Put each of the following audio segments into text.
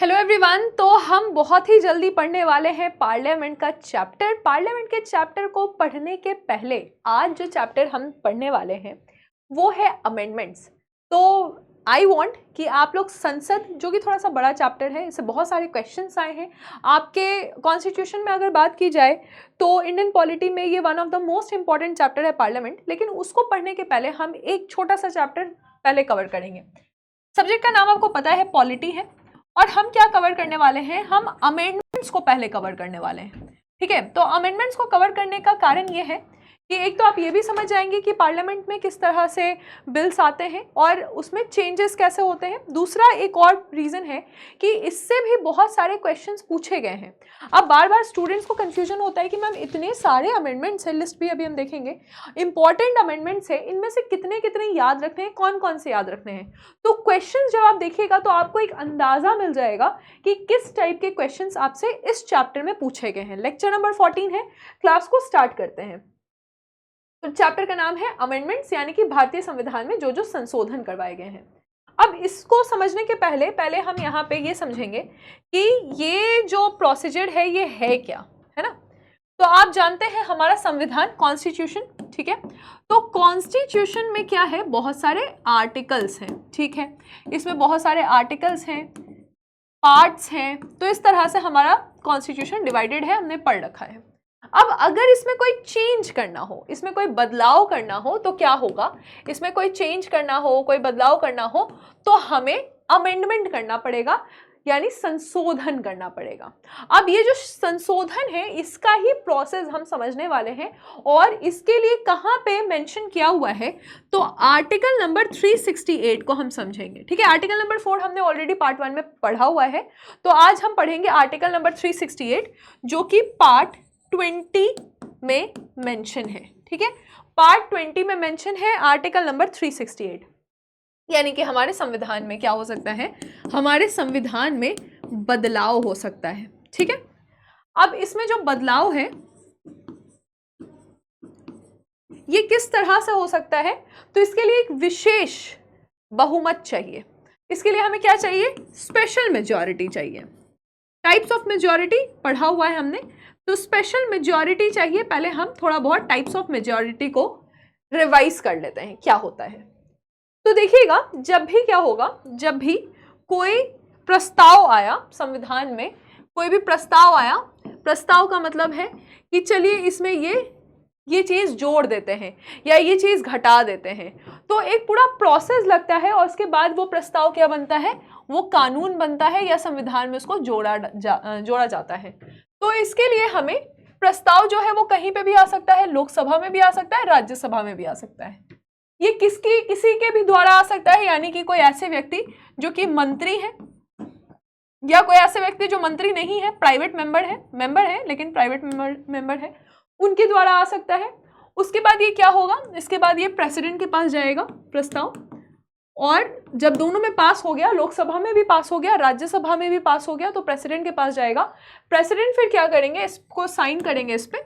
Hello everyone. तो हम बहुत ही जल्दी पढ़ने वाले हैं पार्लियामेंट का चैप्टर। पार्लियामेंट के चैप्टर को पढ़ने के पहले आज जो चैप्टर हम पढ़ने वाले हैं वो है अमेंडमेंट्स। तो आई वांट कि आप लोग संसद, जो कि थोड़ा सा बड़ा चैप्टर है, इससे बहुत सारे क्वेश्चंस आए हैं आपके कॉन्स्टिट्यूशन में। अगर बात की जाए तो इंडियन पॉलिटी में ये one of the most important chapter है पार्लियामेंट। लेकिन उसको पढ़ने के पहले हम एक छोटा सा चैप्टर पहले कवर करेंगे। सब्जेक्ट का नाम आपको पता है, पॉलिटी है। और हम क्या कवर करने वाले हैं, हम अमेंडमेंट्स को पहले कवर करने वाले हैं। ठीक है, तो अमेंडमेंट्स को कवर करने का कारण ये है कि एक तो आप ये भी समझ जाएंगे कि पार्लियामेंट में किस तरह से बिल्स आते हैं और उसमें चेंजेस कैसे होते हैं। दूसरा एक और रीज़न है कि इससे भी बहुत सारे क्वेश्चंस पूछे गए हैं। अब बार बार स्टूडेंट्स को कंफ्यूजन होता है कि मैम इतने सारे अमेंडमेंट्स हैं, लिस्ट भी अभी हम देखेंगे, इंपॉर्टेंट अमेंडमेंट्स है, इनमें से कितने कितने याद रखने हैं, कौन कौन से याद रखने हैं। तो क्वेश्चंस जब आप देखिएगा तो आपको एक अंदाजा मिल जाएगा कि किस टाइप के क्वेश्चंस आपसे इस चैप्टर में पूछे गए हैं। लेक्चर नंबर 14 है, क्लास को स्टार्ट करते हैं। तो चैप्टर का नाम है अमेंडमेंट्स, यानी कि भारतीय संविधान में जो जो संशोधन करवाए गए हैं। अब इसको समझने के पहले हम यहाँ पे ये समझेंगे कि ये जो प्रोसीजर है ये है क्या, है ना। तो आप जानते हैं हमारा संविधान, कॉन्स्टिट्यूशन, ठीक है। तो कॉन्स्टिट्यूशन में क्या है, बहुत सारे आर्टिकल्स हैं, ठीक है। इसमें बहुत सारे आर्टिकल्स हैं, पार्ट्स हैं। तो इस तरह से हमारा कॉन्स्टिट्यूशन डिवाइडेड है, हमने पढ़ रखा है। अब अगर इसमें कोई चेंज करना हो, इसमें कोई बदलाव करना हो तो क्या होगा, इसमें कोई चेंज करना हो, कोई बदलाव करना हो तो हमें अमेंडमेंट करना पड़ेगा, यानी संशोधन करना पड़ेगा। अब ये जो संशोधन है इसका ही प्रोसेस हम समझने वाले हैं और इसके लिए कहाँ पे मेंशन किया हुआ है, तो आर्टिकल नंबर 368 को हम समझेंगे। ठीक है, आर्टिकल नंबर 4 हमने ऑलरेडी पार्ट 1 में पढ़ा हुआ है, तो आज हम पढ़ेंगे आर्टिकल नंबर 368 जो कि पार्ट 20 में मेंशन है। ठीक है, पार्ट 20 में मेंशन है आर्टिकल नंबर 368, यानी कि हमारे संविधान में क्या हो सकता है, हमारे संविधान में बदलाव हो सकता है। ठीक है, अब इसमें जो बदलाव है ये किस तरह से हो सकता है, तो इसके लिए एक विशेष बहुमत चाहिए। इसके लिए हमें क्या चाहिए, स्पेशल मेजॉरिटी चाहिए। टाइप्स ऑफ मेजॉरिटी पढ़ा हुआ है हमने, तो स्पेशल मेजॉरिटी चाहिए। पहले हम थोड़ा बहुत टाइप्स ऑफ मेजॉरिटी को रिवाइज कर लेते हैं क्या होता है। तो देखिएगा, जब भी क्या होगा, जब भी कोई प्रस्ताव आया संविधान में, कोई भी प्रस्ताव आया, प्रस्ताव का मतलब है कि चलिए इसमें ये चीज जोड़ देते हैं या ये चीज घटा देते हैं, तो एक पूरा प्रोसेस लगता है और उसके बाद वो प्रस्ताव क्या बनता है, वो कानून बनता है या संविधान में उसको जोड़ा जाता है। तो इसके लिए हमें प्रस्ताव जो है वो कहीं पे भी आ सकता है, लोकसभा में भी आ सकता है, राज्यसभा में भी आ सकता है। ये किसी के भी द्वारा आ सकता है, यानी कि कोई ऐसे व्यक्ति जो कि मंत्री है या कोई ऐसे व्यक्ति जो मंत्री नहीं है, प्राइवेट मेंबर है लेकिन प्राइवेट मेंबर है, उनके द्वारा आ सकता है। उसके बाद ये क्या होगा, इसके बाद ये प्रेसिडेंट के पास जाएगा प्रस्ताव, और जब दोनों में पास हो गया, लोकसभा में भी पास हो गया, राज्यसभा में भी पास हो गया, तो प्रेसिडेंट के पास जाएगा। प्रेसिडेंट फिर क्या करेंगे, इसको साइन करेंगे इस पे,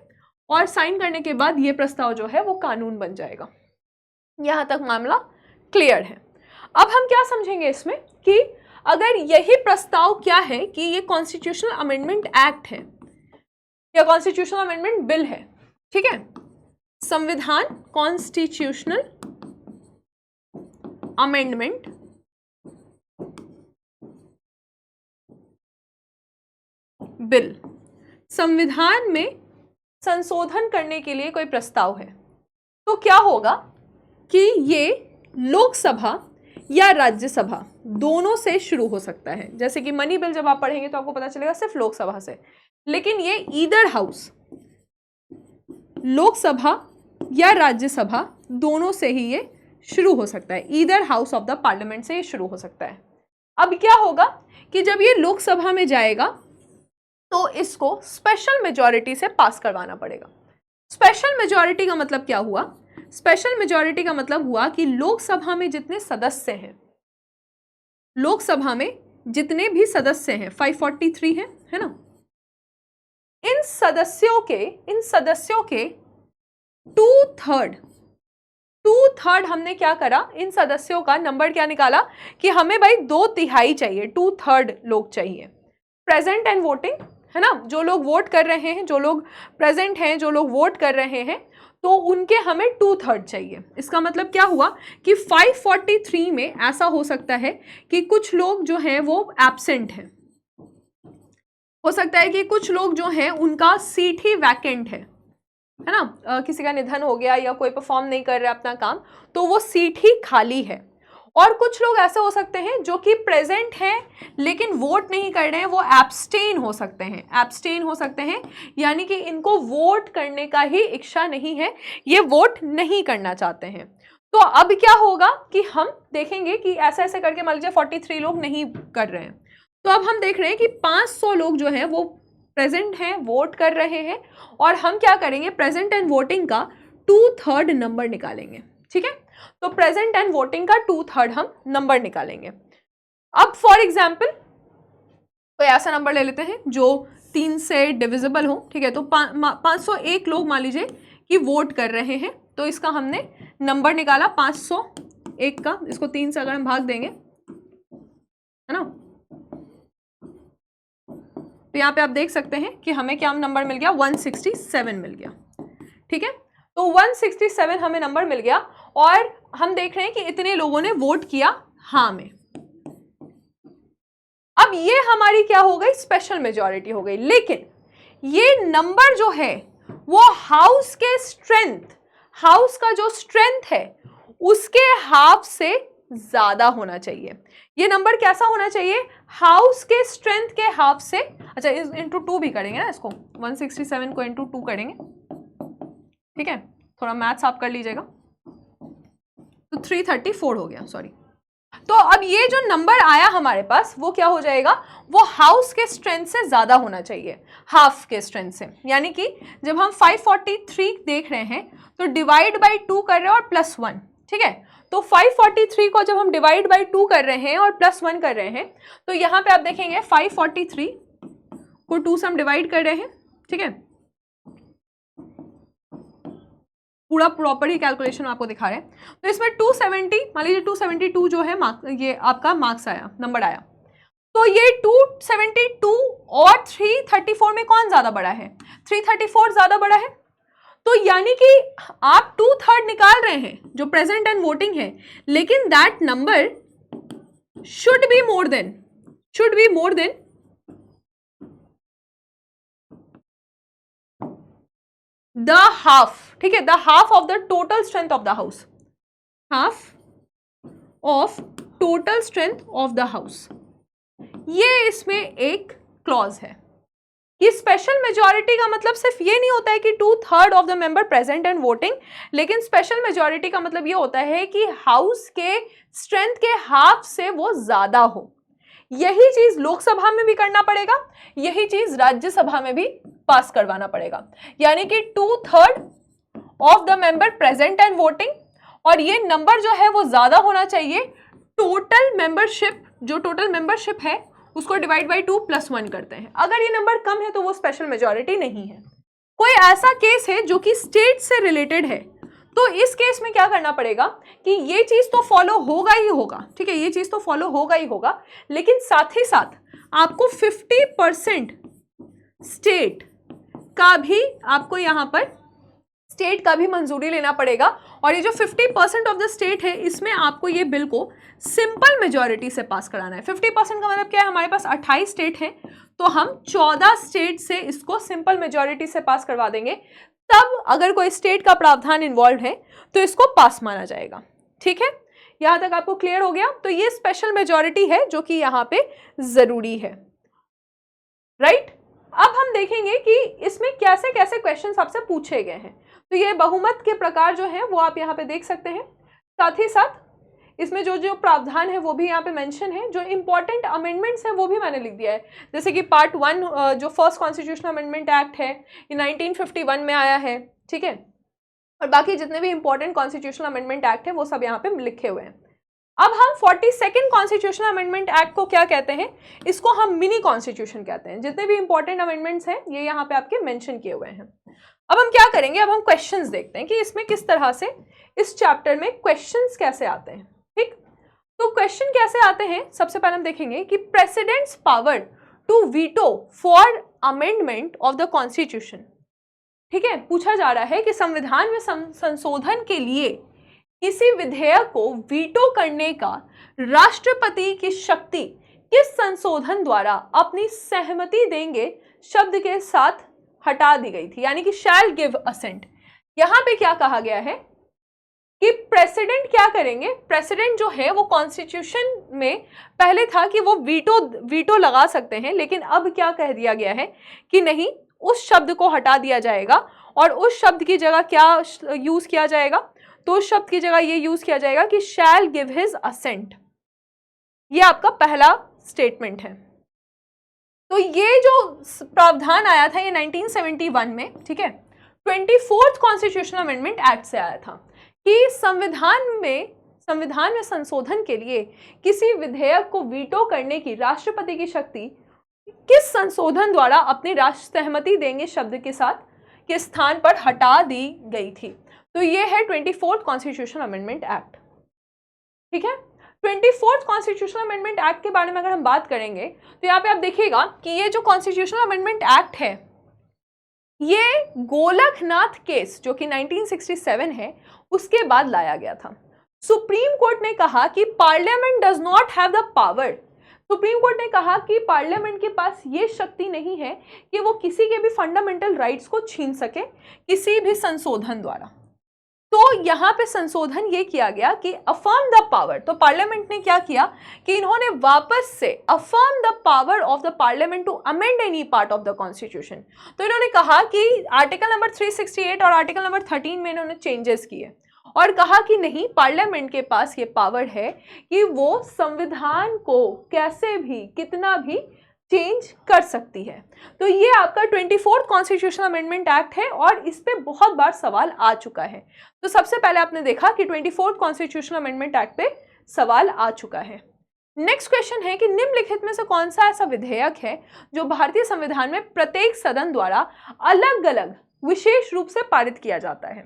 और साइन करने के बाद ये प्रस्ताव जो है वो कानून बन जाएगा। यहां तक मामला क्लियर है। अब हम क्या समझेंगे इसमें कि अगर यही प्रस्ताव क्या है कि ये कॉन्स्टिट्यूशनल अमेंडमेंट एक्ट है या कॉन्स्टिट्यूशनल अमेंडमेंट बिल है, ठीक है, संविधान कॉन्स्टिट्यूशनल अमेंडमेंट बिल, संविधान में संशोधन करने के लिए कोई प्रस्ताव है, तो क्या होगा कि ये लोकसभा या राज्यसभा दोनों से शुरू हो सकता है। जैसे कि मनी बिल जब आप पढ़ेंगे तो आपको पता चलेगा सिर्फ लोकसभा से, लेकिन ये ईदर हाउस, लोकसभा या राज्यसभा दोनों से ही ये शुरू हो सकता है, either house of the parliament से ये शुरू हो सकता है। अब क्या होगा कि जब ये लोकसभा में जाएगा तो इसको स्पेशल मेजॉरिटी से पास करवाना पड़ेगा। स्पेशल मेजॉरिटी का मतलब क्या हुआ, स्पेशल मेजॉरिटी का मतलब हुआ कि लोकसभा में जितने सदस्य हैं, लोकसभा में जितने भी सदस्य हैं 543 हैं, है ना, इन सदस्यों के 2/3 2/3 हमने क्या करा, इन सदस्यों का नंबर क्या निकाला कि हमें भाई 2/3 चाहिए, 2/3 लोग चाहिए प्रेजेंट एंड वोटिंग, है ना, जो लोग वोट कर रहे हैं, जो लोग प्रेजेंट हैं, जो लोग वोट कर रहे हैं, तो उनके हमें 2/3 चाहिए। इसका मतलब क्या हुआ कि 543 में ऐसा हो सकता है कि कुछ लोग जो हैं वो एब्सेंट हैं, हो सकता है कि कुछ लोग जो हैं उनका सीट ही वैकेंट है ना, किसी का निधन हो गया या कोई परफॉर्म नहीं कर रहा अपना काम, तो वो सीट ही खाली है। और कुछ लोग ऐसे हो सकते हैं जो कि प्रेजेंट हैं लेकिन वोट नहीं कर रहे हैं, वो एब्सटेन हो सकते हैं, एब्सटेन हो सकते हैं, यानी कि इनको वोट करने का ही इच्छा नहीं है, ये वोट नहीं करना चाहते हैं। तो अब क्या होगा कि हम देखेंगे कि ऐसे ऐसे करके मान लीजिए 43 लोग नहीं कर रहे हैं, तो अब हम देख रहे हैं कि 500 लोग जो हैं वो प्रेजेंट हैं, वोट कर रहे हैं, और हम क्या करेंगे, प्रेजेंट एंड वोटिंग का 2/3 नंबर निकालेंगे। ठीक है, तो प्रेजेंट एंड वोटिंग का 2/3 हम नंबर निकालेंगे। अब फॉर एग्जाम्पल कोई ऐसा नंबर ले लेते हैं जो 3 से डिविजिबल हो। ठीक है, तो 501 लोग मान लीजिए कि वोट कर रहे हैं, तो इसका हमने नंबर निकाला 501 का, इसको 3 से अगर हम भाग देंगे, है ना, तो यहाँ पे आप देख सकते हैं कि हमें क्या नंबर मिल गया, 167 मिल गया। ठीक है, तो 167 हमें नंबर मिल गया, और हम देख रहे हैं कि इतने लोगों ने वोट किया हाँ में। अब ये हमारी क्या हो गई, स्पेशल मेजॉरिटी हो गई, लेकिन ये नंबर जो है वो हाउस के स्ट्रेंथ, हाउस का जो स्ट्रेंथ है उसके हाफ से ज्यादा होना चाहिए। ये नंबर कैसा होना चाहिए, हाउस के स्ट्रेंथ के हाफ से, अच्छा इंटू 2 भी करेंगे ना इसको, 167 को इंटू 2 करेंगे। ठीक है, थोड़ा मैथ्स आप कर लीजिएगा, तो 334 हो गया, सॉरी। तो अब ये जो नंबर आया हमारे पास वो क्या हो जाएगा, वो हाउस के स्ट्रेंथ से ज्यादा होना चाहिए, हाफ के स्ट्रेंथ से। यानी कि जब हम 543 देख रहे हैं तो डिवाइड बाई 2 कर रहे हैं और +1। ठीक है, तो 543 को जब हम डिवाइड बाई 2 कर रहे हैं और +1 कर रहे हैं, तो यहां पे आप देखेंगे 543 को 2 से हम डिवाइड कर रहे हैं। ठीक है, पूरा प्रॉपर ही कैलकुलेशन आपको दिखा रहे हैं। तो इसमें 270 मान लीजिए 272 जो है ये आपका मार्क्स आया, नंबर आया, तो ये 272 और 334 में कौन ज्यादा बड़ा है, 334 ज्यादा बड़ा है। तो यानी कि आप 2/3 निकाल रहे हैं जो प्रेजेंट एंड वोटिंग है, लेकिन that number should be more than the half. ठीक है, the half of the total strength of the house, half of total strength of the house. ये इसमें एक क्लॉज है कि स्पेशल मेजॉरिटी का मतलब सिर्फ ये नहीं होता है कि 2/3 of the member present and voting, लेकिन स्पेशल मेजॉरिटी का मतलब ये होता है कि हाउस के स्ट्रेंथ के हाफ से वो ज्यादा हो। यही चीज लोकसभा में भी करना पड़ेगा, यही चीज राज्यसभा में भी पास करवाना पड़ेगा। यानी कि 2/3 of the member present and voting, और ये नंबर जो है वो ज्यादा होना चाहिए टोटल मेंबरशिप, जो टोटल मेंबरशिप है उसको डिवाइड बाई 2 +1 करते हैं। अगर ये नंबर कम है तो वो स्पेशल मेजॉरिटी नहीं है। कोई ऐसा केस है जो कि स्टेट से रिलेटेड है, तो इस केस में क्या करना पड़ेगा कि ये चीज तो फॉलो होगा ही होगा। ठीक है, ये चीज तो फॉलो होगा ही होगा, लेकिन साथ ही साथ आपको 50% स्टेट का भी, आपको यहां पर स्टेट का भी मंजूरी लेना पड़ेगा। और ये जो 50% ऑफ द स्टेट है, इसमें आपको ये बिल को सिंपल मेजॉरिटी से पास कराना है। 50% का मतलब क्या है, हमारे पास 28 स्टेट हैं, तो हम 14 स्टेट से इसको सिंपल मेजॉरिटी से पास करवा देंगे। तब अगर कोई स्टेट का प्रावधान इन्वॉल्व है तो इसको पास माना जाएगा। ठीक है, यहां तक आपको क्लियर हो गया। तो ये स्पेशल मेजॉरिटी है जो कि यहां पे जरूरी है, राइट। अब हम देखेंगे कि इसमें कैसे कैसे क्वेश्चंस आपसे पूछे गए हैं। तो ये बहुमत के प्रकार जो है वो आप यहाँ पे देख सकते हैं। साथ ही साथ इसमें जो जो प्रावधान है वो भी यहाँ पे मेंशन है। जो इंपॉर्टेंट अमेंडमेंट्स है वो भी मैंने लिख दिया है, जैसे कि पार्ट 1 जो फर्स्ट कॉन्स्टिट्यूशनल अमेंडमेंट एक्ट है ये 1951 में आया है। ठीक है, और बाकी जितने भी इंपॉर्टेंट कॉन्स्टिट्यूशनल अमेंडमेंट एक्ट है वो सब यहाँ पे लिखे हुए हैं। अब हम 42nd कॉन्स्टिट्यूशनल अमेंडमेंट एक्ट को क्या कहते हैं, इसको हम मिनी कॉन्स्टिट्यूशन कहते हैं। जितने भी इंपॉर्टेंट अमेंडमेंट्स हैं ये यहाँ पे आपके मेंशन किए हुए हैं। अब हम क्या करेंगे, अब हम क्वेश्चंस देखते हैं कि इसमें किस तरह से इस चैप्टर में क्वेश्चंस कैसे आते हैं। ठीक, तो क्वेश्चन कैसे आते हैं, सबसे पहले हम देखेंगे कि president's power to veto for amendment of the constitution. ठीक है, पूछा जा रहा है कि संविधान में संशोधन के लिए किसी विधेयक को वीटो करने का राष्ट्रपति की शक्ति किस संशोधन द्वारा अपनी सहमति देंगे शब्द के साथ हटा दी गई थी, यानी कि शैल गिव असेंट। यहां पे क्या कहा गया है कि प्रेसिडेंट क्या करेंगे, प्रेसिडेंट जो है वो कॉन्स्टिट्यूशन में पहले था कि वो वीटो लगा सकते हैं, लेकिन अब क्या कह दिया गया है कि नहीं, उस शब्द को हटा दिया जाएगा और उस शब्द की जगह क्या यूज किया जाएगा, तो उस शब्द की जगह ये यूज किया जाएगा कि शैल गिव हिज असेंट। ये आपका पहला स्टेटमेंट है। तो ये जो प्रावधान आया था ये 1971 में, ठीक है, 24th कॉन्स्टिट्यूशनल अमेंडमेंट एक्ट से आया था कि संविधान में संशोधन के लिए किसी विधेयक को वीटो करने की राष्ट्रपति की शक्ति किस संशोधन द्वारा अपनी राष्ट्र सहमति देंगे शब्द के साथ के स्थान पर हटा दी गई थी। तो ये है 24th कॉन्स्टिट्यूशनल अमेंडमेंट एक्ट। ठीक है, 24th कॉन्स्टिट्यूशनल अमेंडमेंट एक्ट के बारे में अगर हम बात करेंगे तो यहाँ पे आप देखिएगा कि ये जो कॉन्स्टिट्यूशनल अमेंडमेंट एक्ट है ये गोलकनाथ केस जो कि 1967 है उसके बाद लाया गया था। सुप्रीम कोर्ट ने कहा कि parliament does not have the power, supreme court ने कहा कि पार्लियामेंट के पास ये शक्ति नहीं है कि वो किसी के भी फंडामेंटल राइट्स को छीन सके किसी भी संशोधन द्वारा। तो यहाँ पे संशोधन ये किया गया कि अफर्म द पावर, तो पार्लियामेंट ने क्या किया कि इन्होंने वापस से affirm the power of the parliament to amend any part of the constitution. तो इन्होंने कहा कि आर्टिकल नंबर 368 और आर्टिकल नंबर 13 में इन्होंने चेंजेस किए और कहा कि नहीं, पार्लियामेंट के पास ये पावर है कि वो संविधान को कैसे भी कितना भी चेंज कर सकती है। तो ये आपका 24th कॉन्स्टिट्यूशनल अमेंडमेंट एक्ट है और इस पे बहुत बार सवाल आ चुका है। तो सबसे पहले आपने देखा कि 24th कॉन्स्टिट्यूशनल अमेंडमेंट एक्ट पे सवाल आ चुका है। नेक्स्ट क्वेश्चन है कि निम्नलिखित में से कौन सा ऐसा विधेयक है जो भारतीय संविधान में प्रत्येक सदन द्वारा अलग अलग विशेष रूप से पारित किया जाता है।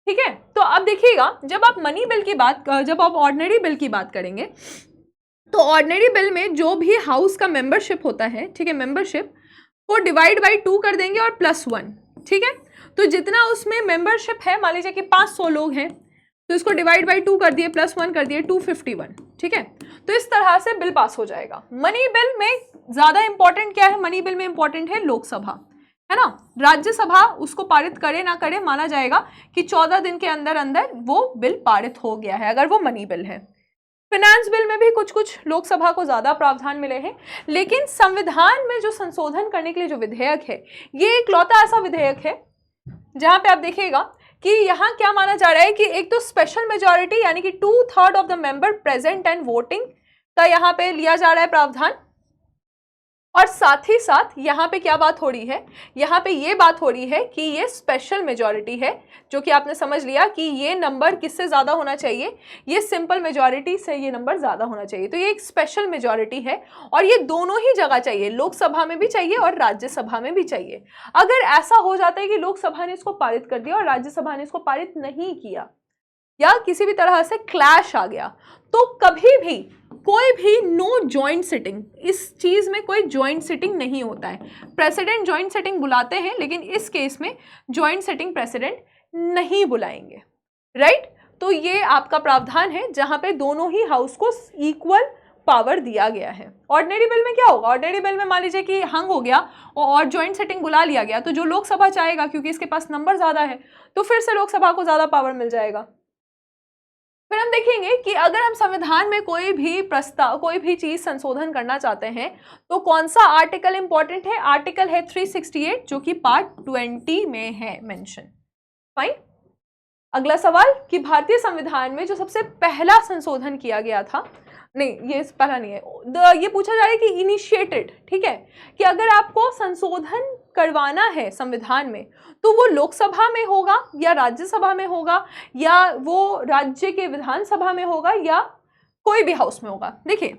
ठीक है, तो अब देखिएगा जब आप मनी बिल की बात, जब आप ऑर्डिनरी बिल की बात करेंगे तो ऑर्डिनरी बिल में जो भी हाउस का मेंबरशिप होता है, ठीक है, मेंबरशिप को डिवाइड बाई 2 कर देंगे और +1। ठीक है, तो जितना उसमें मेंबरशिप है, मान लीजिए कि 500 लोग हैं तो इसको डिवाइड बाई 2 कर दिए, +1 कर दिए, 251। ठीक है, तो इस तरह से बिल पास हो जाएगा। मनी बिल में ज्यादा इंपॉर्टेंट क्या है, मनी बिल में इंपॉर्टेंट है लोकसभा, है ना। राज्यसभा उसको पारित करे ना करे माना जाएगा कि 14 दिन के अंदर अंदर वो बिल पारित हो गया है अगर वो मनी बिल है। फाइनेंस बिल में भी कुछ कुछ लोकसभा को ज्यादा प्रावधान मिले हैं, लेकिन संविधान में जो संशोधन करने के लिए जो विधेयक है ये इकलौता ऐसा विधेयक है जहां पे आप देखिएगा कि यहाँ क्या माना जा रहा है कि एक तो स्पेशल मेजॉरिटी यानी कि 2/3 of the member present and voting का यहाँ पे लिया जा रहा है प्रावधान, और साथ ही साथ यहाँ पे क्या बात हो रही है, यहाँ पे ये बात हो रही है कि ये स्पेशल मेजॉरिटी है, जो कि आपने समझ लिया कि ये नंबर किससे ज़्यादा होना चाहिए, ये सिंपल मेजॉरिटी से ये नंबर ज़्यादा होना चाहिए। तो ये एक स्पेशल मेजॉरिटी है और ये दोनों ही जगह चाहिए, लोकसभा में भी चाहिए और राज्यसभा में भी चाहिए। अगर ऐसा हो जाता है कि लोकसभा ने इसको पारित कर दिया और राज्यसभा ने इसको पारित नहीं किया या किसी भी तरह से क्लैश आ गया, तो कभी भी कोई भी नो जॉइंट सिटिंग, इस चीज में कोई जॉइंट सिटिंग नहीं होता है। प्रेसिडेंट जॉइंट सिटिंग बुलाते हैं लेकिन इस केस में जॉइंट सिटिंग प्रेसिडेंट नहीं बुलाएंगे, राइट। तो ये आपका प्रावधान है जहां पे दोनों ही हाउस को इक्वल पावर दिया गया है। ऑर्डिनरी बिल में क्या होगा, ऑर्डिनरी बिल में मान लीजिए कि हंग हो गया और जॉइंट सिटिंग बुला लिया गया, तो जो लोकसभा चाहेगा क्योंकि इसके पास नंबर ज्यादा है तो फिर से लोकसभा को ज्यादा पावर मिल जाएगा। फिर हम देखेंगे कि अगर हम संविधान में कोई भी प्रस्ताव, कोई भी चीज संशोधन करना चाहते हैं तो कौन सा आर्टिकल इंपॉर्टेंट है, आर्टिकल है 368 जो कि पार्ट 20 में है मेंशन। फाइन। अगला सवाल कि भारतीय संविधान में जो सबसे पहला संशोधन किया गया था, नहीं ये पहला नहीं है, ये पूछा जा रहा है कि इनिशिएटेड, ठीक है, कि अगर आपको संशोधन करवाना है संविधान में तो वो लोकसभा में होगा या राज्यसभा में होगा या वो राज्य के विधानसभा में होगा या कोई भी हाउस में होगा। देखिए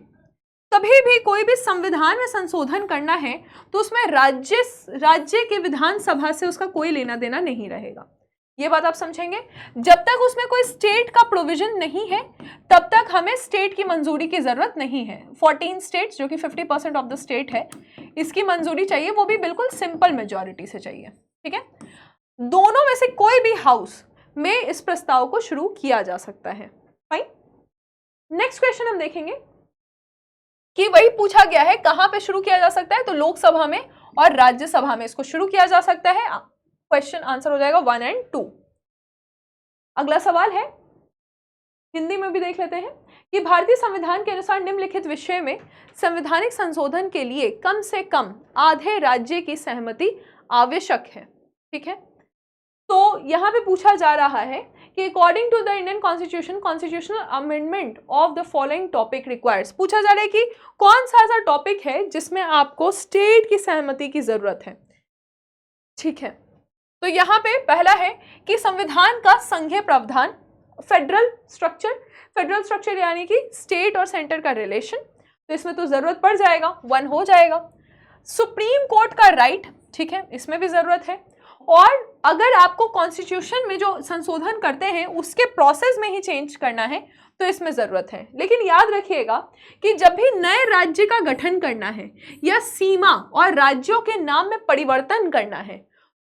कभी भी कोई भी संविधान में संशोधन करना है तो उसमें राज्य के विधानसभा से उसका कोई लेना देना नहीं रहेगा। ये बात आप समझेंगे। जब तक उसमें कोई स्टेट का प्रोविजन नहीं है तब तक हमें स्टेट की मंजूरी की जरूरत नहीं है। 14 स्टेट्स जो कि 50% ऑफ द स्टेट है, इसकी मंजूरी चाहिए, वो भी बिल्कुल सिंपल मेजॉरिटी से चाहिए। ठीक है, दोनों में से कोई भी हाउस में इस प्रस्ताव को शुरू किया जा सकता है। फाइन। नेक्स्ट क्वेश्चन हम देखेंगे कि वही पूछा गया है कहां पे शुरू किया जा सकता है, तो लोकसभा में और राज्यसभा में इसको शुरू किया जा सकता है। क्वेश्चन आंसर हो जाएगा 1 और 2। अगला सवाल है, हिंदी में भी देख लेते हैं कि भारतीय संविधान के अनुसार निम्नलिखित विषय में संवैधानिक संशोधन के लिए कम से कम आधे राज्य की सहमति आवश्यक है। ठीक है, तो यहां पे पूछा जा रहा है कि according to the Indian constitution constitutional amendment of the following topic requires. पूछा जा रहा है कि कौन सा ऐसा टॉपिक है जिसमें आपको स्टेट की सहमति की जरूरत है। ठीक है, तो यहां पे पहला है कि संविधान का संघीय प्रावधान, फेडरल स्ट्रक्चर यानी कि स्टेट और सेंटर का रिलेशन, तो इसमें तो जरूरत पड़ जाएगा, 1 हो जाएगा। सुप्रीम कोर्ट का राइट, ठीक है, इसमें भी जरूरत है। और अगर आपको कॉन्स्टिट्यूशन में जो संशोधन करते हैं उसके प्रोसेस में ही चेंज करना है तो इसमें जरूरत है। लेकिन याद रखिएगा कि जब भी नए राज्य का गठन करना है या सीमा और राज्यों के नाम में परिवर्तन करना है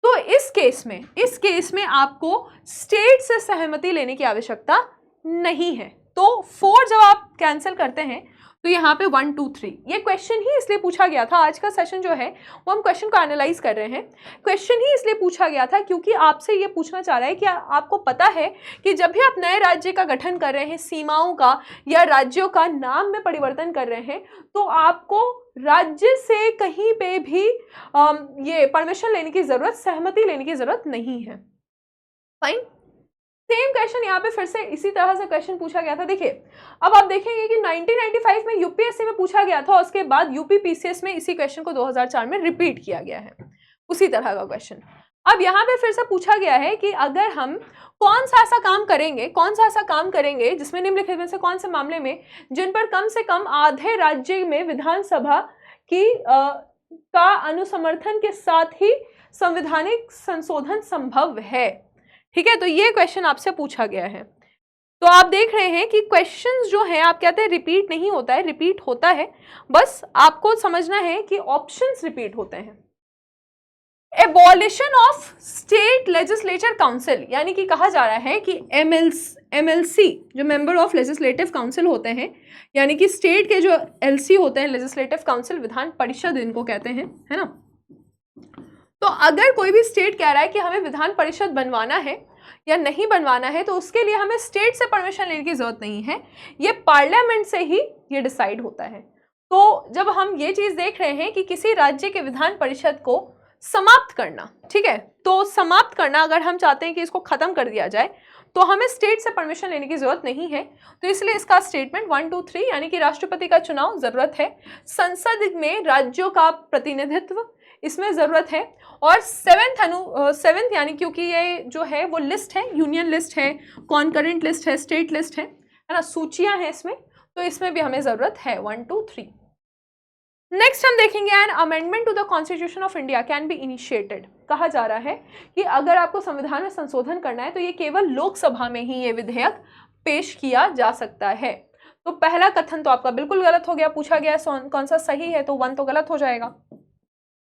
तो इस केस में आपको स्टेट से सहमति लेने की आवश्यकता नहीं है। तो 4 जब आप कैंसिल करते हैं तो यहाँ पे 1 2 3, ये क्वेश्चन ही इसलिए पूछा गया था। आज का सेशन जो है वो हम क्वेश्चन को एनालाइज कर रहे हैं। क्वेश्चन ही इसलिए पूछा गया था क्योंकि आपसे ये पूछना चाह रहा है कि आपको पता है कि जब भी आप नए राज्य का गठन कर रहे हैं, सीमाओं का या राज्यों का नाम में परिवर्तन कर रहे हैं, तो आपको राज्य से कहीं पे भी ये परमिशन लेने की जरूरत, सहमति लेने की जरूरत नहीं है। फाइन। सेम क्वेश्चन यहाँ पे फिर से इसी तरह से क्वेश्चन पूछा गया था। देखिए, अब आप देखेंगे कि 1995 में यूपीएससी में पूछा गया था, उसके बाद यूपी पीसीएस में इसी क्वेश्चन को 2004 में रिपीट किया गया है, उसी तरह का क्वेश्चन। अब यहाँ पे फिर से पूछा गया है कि अगर हम कौन सा ऐसा काम करेंगे जिसमें निम्नलिखित में से कौन से मामले में जिन पर कम से कम आधे राज्य में विधानसभा की का अनुसमर्थन के साथ ही संवैधानिक संशोधन संभव है। ठीक है, तो ये क्वेश्चन आपसे पूछा गया है। तो आप देख रहे हैं कि क्वेश्चंस जो हैं आप कहते हैं रिपीट नहीं होता है, रिपीट होता है, बस आपको समझना है कि ऑप्शंस रिपीट होते हैं। Abolition of state legislature council, यानी कि कहा जा रहा है कि एमएलसी जो मेंबर ऑफ लेजिस्लेटिव काउंसिल होते हैं, यानी कि स्टेट के जो एलसी होते हैं, लेजिस्लेटिव काउंसिल, विधान परिषद इनको कहते हैं, है ना। तो अगर कोई भी स्टेट कह रहा है कि हमें विधान परिषद बनवाना है या नहीं बनवाना है तो उसके लिए हमें स्टेट से परमिशन लेने की जरूरत नहीं है, ये पार्लियामेंट से ही ये डिसाइड होता है। तो जब हम ये चीज देख रहे हैं कि किसी राज्य के विधान परिषद को समाप्त करना, ठीक है, तो समाप्त करना अगर हम चाहते हैं कि इसको खत्म कर दिया जाए तो हमें स्टेट से परमिशन लेने की जरूरत नहीं है। तो इसलिए इसका स्टेटमेंट 1 2 3 यानी कि राष्ट्रपति का चुनाव जरूरत है, संसद में राज्यों का प्रतिनिधित्व इसमें जरूरत है, और 7th यानी क्योंकि ये जो है वो लिस्ट है, यूनियन लिस्ट है, कॉन्करेंट लिस्ट है, स्टेट लिस्ट है ना, सूचियां हैं इसमें, तो इसमें भी हमें जरूरत है 1 2 3। नेक्स्ट हम देखेंगे an amendment to the constitution of India can be initiated. कहा जा रहा है कि अगर आपको संविधान में संशोधन करना है तो ये केवल लोकसभा में ही ये विधेयक पेश किया जा सकता है। तो पहला कथन तो आपका बिल्कुल गलत हो गया, पूछा गया कौन सा सही है, तो 1 तो गलत हो जाएगा।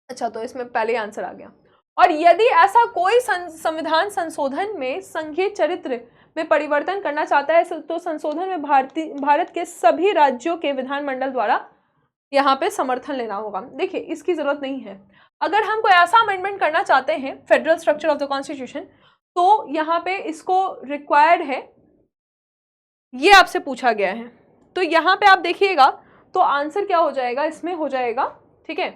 अच्छा, तो इसमें पहले आंसर आ गया। और यदि ऐसा कोई संविधान संशोधन में संघीय चरित्र में परिवर्तन करना चाहता है तो संशोधन में भारत के सभी राज्यों के विधानमंडल द्वारा यहाँ पे समर्थन लेना होगा। देखिए, इसकी जरूरत नहीं है। अगर हम कोई ऐसा अमेंडमेंट करना चाहते हैं federal structure of the constitution, तो यहाँ पे इसको रिक्वायर्ड है, ये आपसे पूछा गया है। तो यहाँ पे आप देखिएगा तो आंसर क्या हो जाएगा, इसमें हो जाएगा, ठीक है,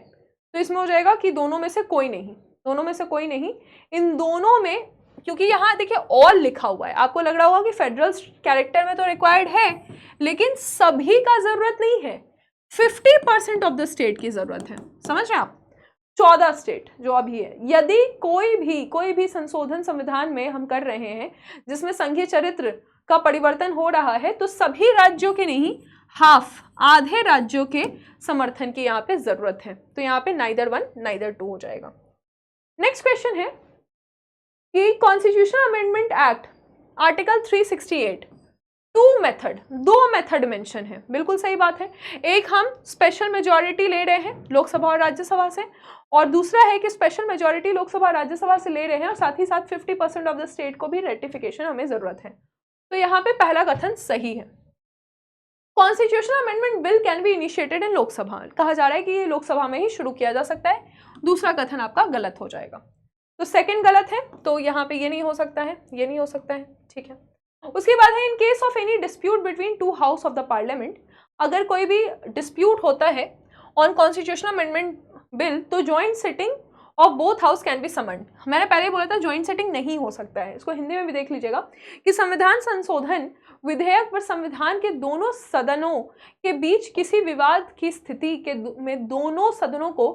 तो इसमें हो जाएगा कि दोनों में से कोई नहीं, दोनों में से कोई नहीं, इन दोनों में, क्योंकि यहाँ देखिए ऑल लिखा हुआ है, आपको लग रहा होगा कि फेडरल कैरेक्टर में तो रिक्वायर्ड है, लेकिन सभी का जरूरत नहीं है, 50% ऑफ द स्टेट की जरूरत है। समझ रहे हैं आप, 14 स्टेट जो अभी है। यदि कोई भी संशोधन संविधान में हम कर रहे हैं जिसमें संघीय चरित्र का परिवर्तन हो रहा है तो सभी राज्यों के नहीं, हाफ, आधे राज्यों के समर्थन की यहाँ पे जरूरत है। तो यहाँ पे नाइदर 1 नाइदर 2 हो जाएगा। नेक्स्ट क्वेश्चन है कि कॉन्स्टिट्यूशन अमेंडमेंट एक्ट आर्टिकल 368 दो मेथड मेंशन है। बिल्कुल सही बात है। एक हम स्पेशल मेजॉरिटी ले रहे हैं लोकसभा और राज्यसभा से, और दूसरा है कि स्पेशल मेजॉरिटी लोकसभा और राज्यसभा से ले रहे हैं और साथ ही साथ 50% ऑफ द स्टेट को भी रेटिफिकेशन हमें जरूरत है। तो यहाँ पे पहला कथन सही है। Constitutional amendment bill can be initiated in Lok Sabha, कहा जा रहा है कि ये लोकसभा में ही शुरू किया जा सकता है। दूसरा कथन आपका गलत हो जाएगा। तो सेकंड गलत है, तो यहाँ पे ये नहीं हो सकता है, ये नहीं हो सकता है, ठीक है। उसके बाद है in case of any dispute between two house of the parliament, अगर कोई भी डिस्प्यूट होता है ऑन कॉन्स्टिट्यूशनल अमेंडमेंट बिल तो joint sitting of both house can be summoned. मैंने पहले बोला था ज्वाइंट सिटिंग नहीं हो सकता है, इसको हिंदी में भी देख लीजिएगा कि संविधान संशोधन विधेयक पर संविधान के दोनों सदनों के बीच किसी विवाद की स्थिति के में दोनों सदनों को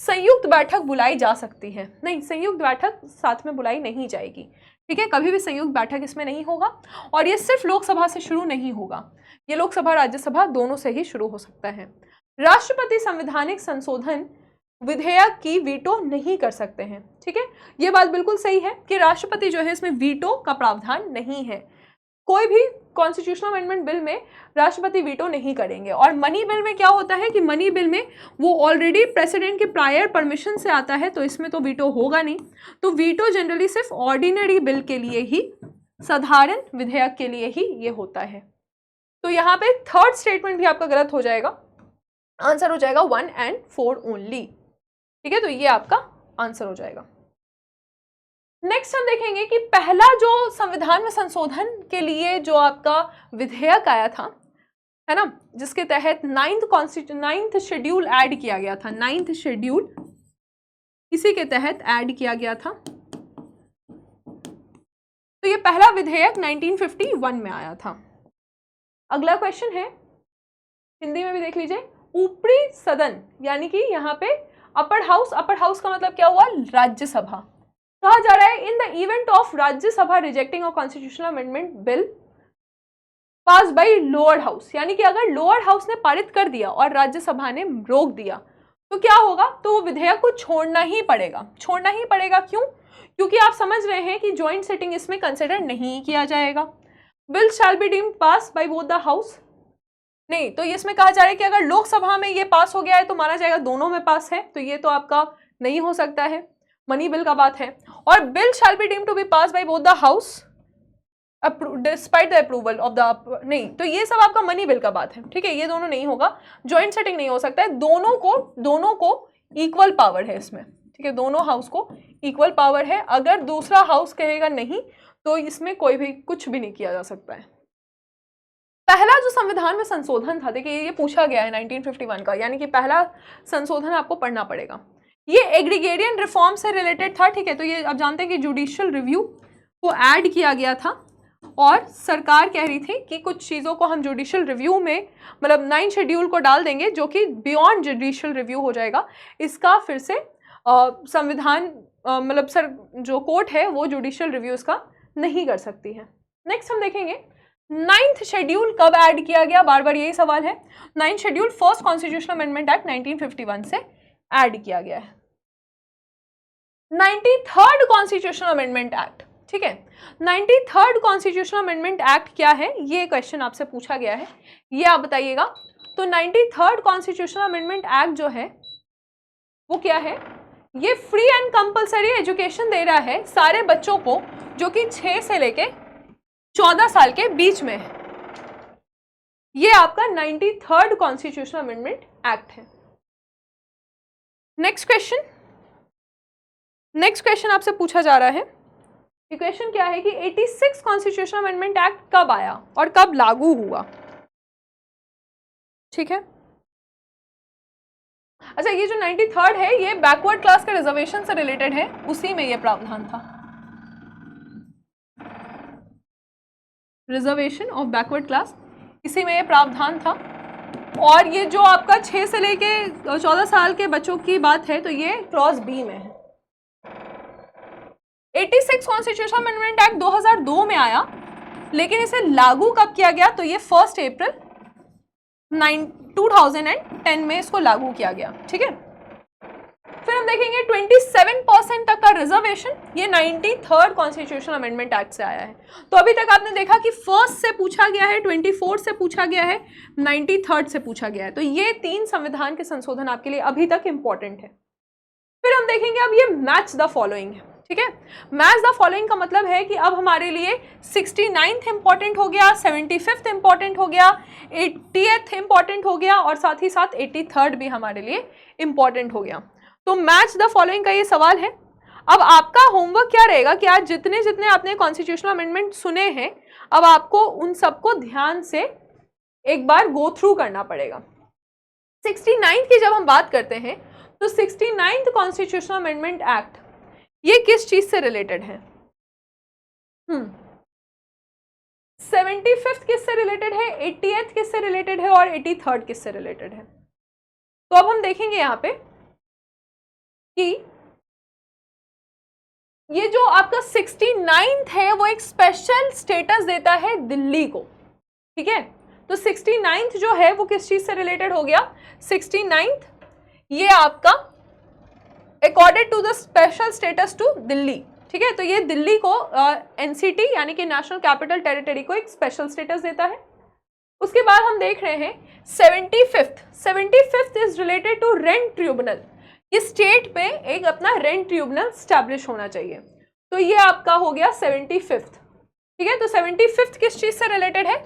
संयुक्त बैठक बुलाई जा सकती है। नहीं, संयुक्त बैठक साथ में बुलाई नहीं जाएगी, ठीक है। कभी भी संयुक्त बैठक इसमें नहीं होगा, और ये सिर्फ लोकसभा से शुरू नहीं होगा, ये लोकसभा राज्यसभा दोनों से ही शुरू हो सकता है। राष्ट्रपति संवैधानिक संशोधन विधेयक की वीटो नहीं कर सकते हैं, ठीक है। ये बात बिल्कुल सही है कि राष्ट्रपति जो है इसमें वीटो का प्रावधान नहीं है। कोई भी कॉन्स्टिट्यूशनल अमेंडमेंट बिल में राष्ट्रपति वीटो नहीं करेंगे। और मनी बिल में क्या होता है कि मनी बिल में वो ऑलरेडी प्रेसिडेंट के प्रायर परमिशन से आता है, तो इसमें तो वीटो होगा नहीं। तो वीटो जनरली सिर्फ ऑर्डिनरी बिल के लिए ही, साधारण विधेयक के लिए ही ये होता है। तो यहाँ पे थर्ड स्टेटमेंट भी आपका गलत हो जाएगा, आंसर हो जाएगा 1 and 4 ओनली, ठीक है। तो ये आपका आंसर हो जाएगा। नेक्स्ट हम देखेंगे कि पहला जो संविधान में संशोधन के लिए जो आपका विधेयक आया था, है ना, जिसके तहत 9th शेड्यूल ऐड किया गया था, 9th शेड्यूल इसी के तहत ऐड किया गया था। तो ये पहला विधेयक 1951 में आया था। अगला क्वेश्चन है, हिंदी में भी देख लीजिए, ऊपरी सदन यानी कि यहाँ पे अपर हाउस का मतलब क्या हुआ, राज्यसभा। कहा जा रहा है in the event of Rajya Sabha rejecting a constitutional amendment bill pass by lower house, यानी कि अगर लोअर हाउस ने पारित कर दिया और राज्यसभा ने रोक दिया तो क्या होगा, तो वो विधेयक को छोड़ना ही पड़ेगा। छोड़ना ही पड़ेगा क्यों? क्योंकि आप समझ रहे हैं कि ज्वाइंट सिटिंग इसमें कंसिडर नहीं किया जाएगा। Bill shall be deemed pass by both the house, नहीं, तो इसमें कहा जा रहा है कि अगर लोकसभा में ये पास हो गया है तो माना जाएगा दोनों में पास है, तो ये तो आपका नहीं हो सकता है, मनी बिल का बात है। और bill shall be deemed to be pass by both the house despite the approval of the, नहीं, तो ये सब आपका मनी बिल का बात है, ठीक है। ये दोनों नहीं होगा, ज्वाइंट सेटिंग नहीं हो सकता है। दोनों को इक्वल पावर है इसमें, ठीक है, दोनों हाउस को इक्वल पावर है। अगर दूसरा हाउस कहेगा नहीं तो इसमें कोई भी कुछ भी नहीं किया जा सकता है। पहला जो संविधान में संशोधन था, देखिए ये पूछा गया है 1951 का, यानी कि पहला संशोधन आपको पढ़ना पड़ेगा। ये एग्रीगेरियन रिफॉर्म से रिलेटेड था, ठीक है। तो ये आप जानते हैं कि जुडिशियल रिव्यू को ऐड किया गया था और सरकार कह रही थी कि कुछ चीज़ों को हम जुडिशियल रिव्यू में, मतलब 9 शेड्यूल को डाल देंगे जो कि बियॉन्ड जुडिशियल रिव्यू हो जाएगा। इसका फिर से संविधान मतलब सर जो कोर्ट है वो जुडिशियल रिव्यू इसका नहीं कर सकती है। नेक्स्ट हम देखेंगे 9th शेड्यूल कब ऐड किया गया, बार बार यही सवाल है। 9th schedule first constitutional amendment act 1951 से ऐड किया गया है। 93rd कॉन्स्टिट्यूशनल अमेंडमेंट एक्ट, ठीक है। 93rd कॉन्स्टिट्यूशनल अमेंडमेंट एक्ट क्या है, ये क्वेश्चन आपसे पूछा गया है, ये आप बताइएगा। तो 93rd कॉन्स्टिट्यूशनल अमेंडमेंट एक्ट जो है वो क्या है, ये फ्री एंड कंपलसरी एजुकेशन दे रहा है सारे बच्चों को जो कि 6 से लेके 14 साल के बीच में है। ये आपका 93rd कॉन्स्टिट्यूशनल अमेंडमेंट एक्ट है। नेक्स्ट क्वेश्चन आपसे पूछा जा रहा है, क्वेश्चन क्या है कि 86 कॉन्स्टिट्यूशनल अमेंडमेंट एक्ट कब आया और कब लागू हुआ, ठीक है। अच्छा, ये जो 93rd है ये बैकवर्ड क्लास के रिजर्वेशन से रिलेटेड है, उसी में ये प्रावधान था, रिजर्वेशन ऑफ बैकवर्ड क्लास, इसी में ये प्रावधान था। और ये जो आपका 6 से लेके 14 साल के बच्चों की बात है तो ये क्लॉज बी में है। 86 कॉन्स्टिट्यूशनल अमेंडमेंट एक्ट 2002 में आया, लेकिन इसे लागू कब किया गया, तो ये 1 अप्रैल 2010 में इसको लागू किया गया, ठीक है। फिर हम देखेंगे 27% तक का रिजर्वेशन, ये 93rd कॉन्स्टिट्यूशनल अमेंडमेंट एक्ट से आया है। तो अभी तक आपने देखा कि फर्स्ट से पूछा गया है, 24 से पूछा गया है, 93rd से पूछा गया है। तो ये 3 संविधान के संशोधन आपके लिए अभी तक इंपॉर्टेंट है। फिर हम देखेंगे अब ये मैच द फॉलोइंग है, ठीक है। मैच द फॉलोइंग का मतलब है कि अब हमारे लिए 69th इंपॉर्टेंट हो गया, 75th इंपॉर्टेंट हो गया, 80th इंपॉर्टेंट हो गया और साथ ही साथ 83rd भी हमारे लिए इंपॉर्टेंट हो गया। तो मैच द फॉलोइंग का ये सवाल है। अब आपका होमवर्क क्या रहेगा कि आज जितने जितने आपने कॉन्स्टिट्यूशनल अमेंडमेंट सुने हैं, अब आपको उन सबको ध्यान से एक बार गो थ्रू करना पड़ेगा। 69th की जब हम बात करते हैं तो 69th कॉन्स्टिट्यूशनल अमेंडमेंट एक्ट ये किस चीज से रिलेटेड है? 75th किससे रिलेटेड है, 80th किससे रिलेटेड है और 83rd किससे रिलेटेड है? तो अब हम देखेंगे यहाँ पे कि ये जो आपका 69th है वो एक स्पेशल स्टेटस देता है दिल्ली को, ठीक है। तो 69th जो है वो किस चीज से रिलेटेड हो गया? 69th ये आपका according to the special status to Delhi, ठीक है। तो ये दिल्ली को एनसीटी यानी कि नेशनल कैपिटल टेरिटरी को एक स्पेशल स्टेटस देता है। उसके बाद हम देख रहे हैं 75th is related to rent tribunal. इस स्टेट पे एक अपना रेंट ट्रिब्यूनल स्टैब्लिश होना चाहिए। तो ये आपका हो गया 75th, ठीक है। तो 75th किस चीज से रिलेटेड है?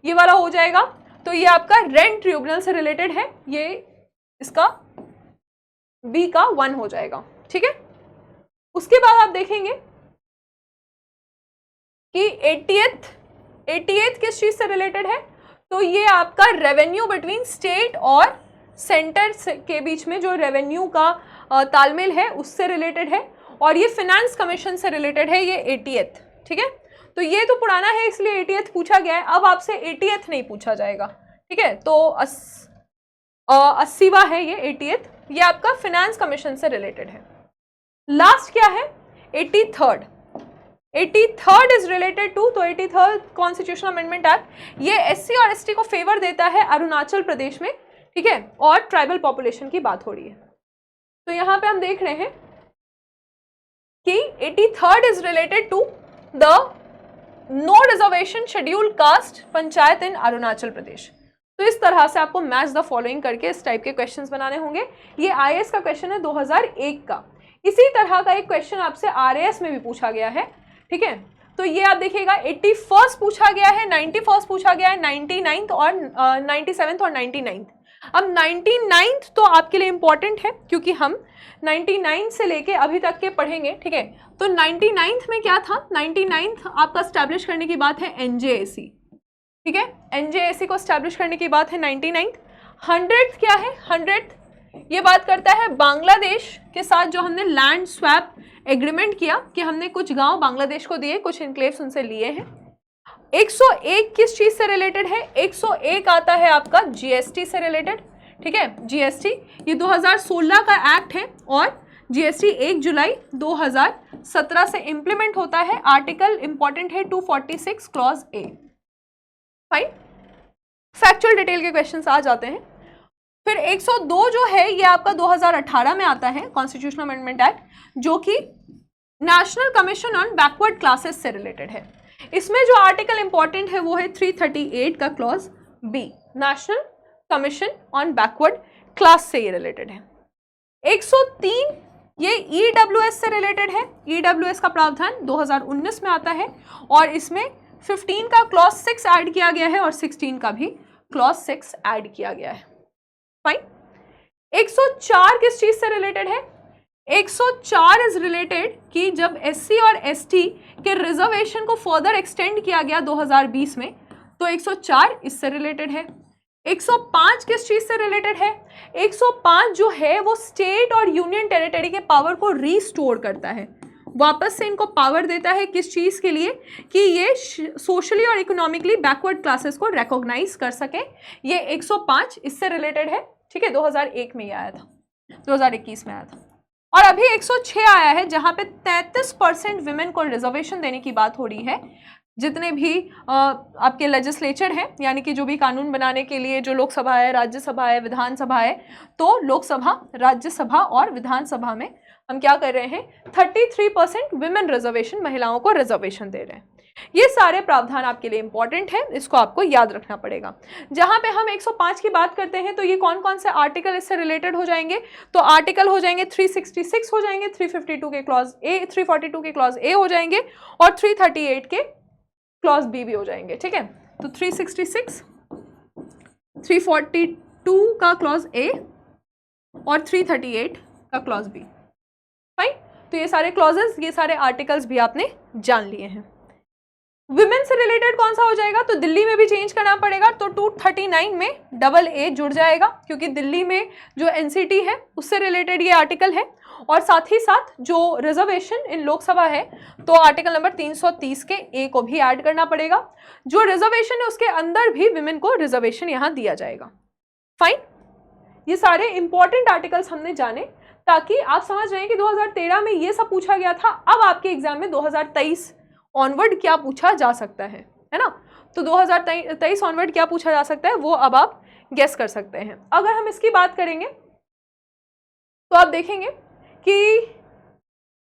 ये वाला हो जाएगा। तो ये आपका रेंट ट्रिब्यूनल से रिलेटेड है, ये इसका बी का 1 हो जाएगा, ठीक है। उसके बाद आप देखेंगे कि 88th किस चीज से रिलेटेड है? तो ये आपका रेवेन्यू बिटवीन स्टेट और सेंटर के बीच में जो रेवेन्यू का तालमेल है उससे रिलेटेड है और ये फाइनेंस कमीशन से रिलेटेड है, ये 80th, ठीक है। तो ये तो पुराना है इसलिए 80th पूछा गया है, अब आपसे 80th नहीं पूछा जाएगा, ठीक है। तो 80वां है ये 80th, ये आपका फाइनेंस कमीशन से रिलेटेड है। लास्ट क्या है? 83rd इज रिलेटेड टू, तो 83rd कॉन्स्टिट्यूशनल अमेंडमेंट एक्ट ये एससी और एसटी को फेवर देता है अरुणाचल प्रदेश में, ठीक है, और ट्राइबल पॉपुलेशन की बात हो रही है। तो यहां पे हम देख रहे हैं कि 83rd is related to the no reservation schedule caste panchayat in Arunachal Pradesh. तो इस तरह से आपको मैच द फॉलोइंग करके इस टाइप के क्वेश्चंस बनाने होंगे। ये आईएएस का क्वेश्चन है 2001 का। इसी तरह का एक क्वेश्चन आपसे आरएएस में भी पूछा गया है, ठीक है। तो ये आप देखिएगा 81st पूछा गया है, 91st पूछा गया है, 99th और 97th और 99th। अब 99th तो आपके लिए इंपॉर्टेंट है क्योंकि हम 99 से लेके अभी तक के पढ़ेंगे, ठीक है। तो 99th में क्या था? 99th आपका स्टैब्लिश करने की बात है एनजेएसी, ठीक है। एनजेएसी को स्टैब्लिश करने की बात है 99th। 100th क्या है? 100th ये बात करता है बांग्लादेश के साथ जो हमने लैंड स्वैप एग्रीमेंट किया कि हमने कुछ गांव बांग्लादेश को दिए, कुछ इनक्लेव्स उनसे लिए हैं। 101 किस चीज से रिलेटेड है? 101 आता है आपका जीएसटी से रिलेटेड, ठीक है। जीएसटी ये 2016 का एक्ट है और जीएसटी 1 जुलाई 2017 से इंप्लीमेंट होता है। आर्टिकल इंपॉर्टेंट है 246 clause A. Fine, factual detail के क्वेश्चंस आ जाते हैं। फिर 102 जो है ये आपका 2018 में आता है कॉन्स्टिट्यूशनल अमेंडमेंट एक्ट, जो कि national commission on backward classes से रिलेटेड है। इसमें जो आर्टिकल इंपॉर्टेंट है वो है 338 का clause B, national commission on backward class से ये रिलेटेड है। 103 ये ईडब्ल्यूएस से रिलेटेड है। ईडब्ल्यूएस का प्रावधान 2019 में आता है और इसमें 15 का क्लॉज 6 ऐड किया गया है और 16 का भी क्लॉज 6 ऐड किया गया है। फाइन। 104 किस चीज से रिलेटेड है? 104 इज रिलेटेड कि जब एससी और एसटी के रिजर्वेशन को फर्दर एक्सटेंड किया गया 2020 में, तो 104 इससे रिलेटेड है। 105 किस चीज से रिलेटेड है? 105 जो है वो स्टेट और यूनियन टेरिटरी के पावर को रीस्टोर करता है, वापस से इनको पावर देता है। किस चीज के लिए? कि ये सोशली और इकोनॉमिकली बैकवर्ड क्लासेस को रिकॉग्नाइज कर सके। ये 105 इससे रिलेटेड है, ठीक है। 2001 में ये आया था, 2021 में आया था। और अभी 106 आया है जहां पे 33% विमेन को रिजर्वेशन देने की बात हो रही है। जितने भी आपके लेजिस्लेचर हैं, यानी कि जो भी कानून बनाने के लिए जो लोकसभा है, राज्यसभा है, विधानसभा है, तो लोकसभा, राज्यसभा और विधानसभा में हम क्या कर रहे हैं, 33% विमेन रिजर्वेशन, महिलाओं को रिजर्वेशन दे रहे हैं। ये सारे प्रावधान आपके लिए इंपॉर्टेंट है, इसको आपको याद रखना पड़ेगा। जहां पे हम 105 की बात करते हैं तो ये कौन कौन से आर्टिकल इससे रिलेटेड हो जाएंगे, तो आर्टिकल हो जाएंगे 366 हो जाएंगे, 352 के क्लॉज ए, 342 के क्लॉज ए हो जाएंगे और 338 के क्लॉज बी भी हो जाएंगे। ठीक है, तो 366, 342 का क्लॉज ए और 338 का क्लॉज बी। फाइन, तो ये सारे क्लॉजेस, ये सारे आर्टिकल्स भी आपने जान लिए हैं। विमेन से रिलेटेड कौन सा हो जाएगा, तो दिल्ली में भी चेंज करना पड़ेगा, तो 239 में डबल ए जुड़ जाएगा, क्योंकि दिल्ली में जो एनसीटी है उससे रिलेटेड ये आर्टिकल है। और साथ ही साथ जो रिजर्वेशन इन लोकसभा है, तो आर्टिकल नंबर 330 के ए को भी ऐड करना पड़ेगा। जो रिजर्वेशन है उसके अंदर भी विमेन को रिजर्वेशन यहाँ दिया जाएगा। फाइन, ये सारे इंपॉर्टेंट आर्टिकल्स हमने जाने, ताकि आप समझ रहे हैं कि 2013 में ये सब पूछा गया था, अब आपके एग्जाम में 2023 ऑनवर्ड क्या पूछा जा सकता है ना। तो 2023 ऑनवर्ड क्या पूछा जा सकता है वो अब आप गेस कर सकते हैं। अगर हम इसकी बात करेंगे तो आप देखेंगे कि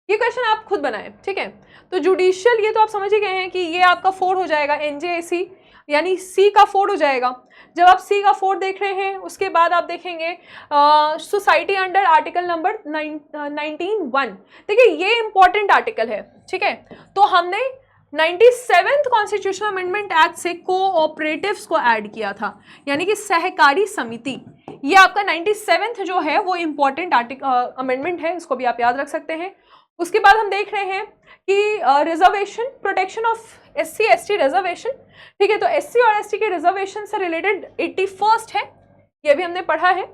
ये क्वेश्चन आप खुद बनाएं। ठीक है, तो जुडिशियल, ये तो आप समझ ही गए हैं कि ये आपका 4 हो जाएगा, एनजेएसी यानी सी का 4 हो जाएगा। जब आप सी का 4 देख रहे हैं, उसके बाद आप देखेंगे सोसाइटी अंडर आर्टिकल नंबर 19(1). देखिए ये इंपॉर्टेंट आर्टिकल है। ठीक है, तो हमने 97th कॉन्स्टिट्यूशनल अमेंडमेंट एक्ट से कोऑपरेटिव्स को ऐड किया था, यानी कि सहकारी समिति। ये आपका 97th जो है वो इंपॉर्टेंट अमेंडमेंट है, इसको भी आप याद रख सकते हैं। उसके बाद हम देख रहे हैं कि reservation, protection of SC ST reservation. ठीक है, तो SC और ST के रिजर्वेशन से रिलेटेड 81st है, ये भी हमने पढ़ा है।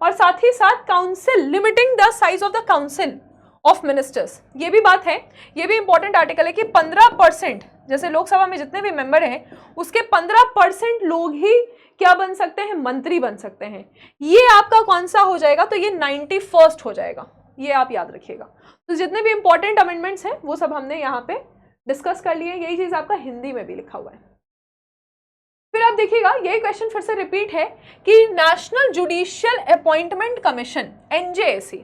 और साथ ही साथ council, limiting the size of the council of ministers, ये भी बात है, ये भी इंपॉर्टेंट आर्टिकल है कि 15%, जैसे लोकसभा में जितने भी मेंबर हैं उसके 15% लोग ही क्या बन सकते हैं, मंत्री बन सकते हैं। ये आपका कौन सा हो जाएगा, तो ये 91st हो जाएगा, ये आप याद रखिएगा। तो जितने भी इंपॉर्टेंट अमेंडमेंट्स हैं वो सब हमने यहाँ पे डिस्कस कर लिए। यही चीज आपका हिंदी में भी लिखा हुआ है। फिर आप देखिएगा यही क्वेश्चन फिर से रिपीट है कि national judicial appointment commission, NJAC।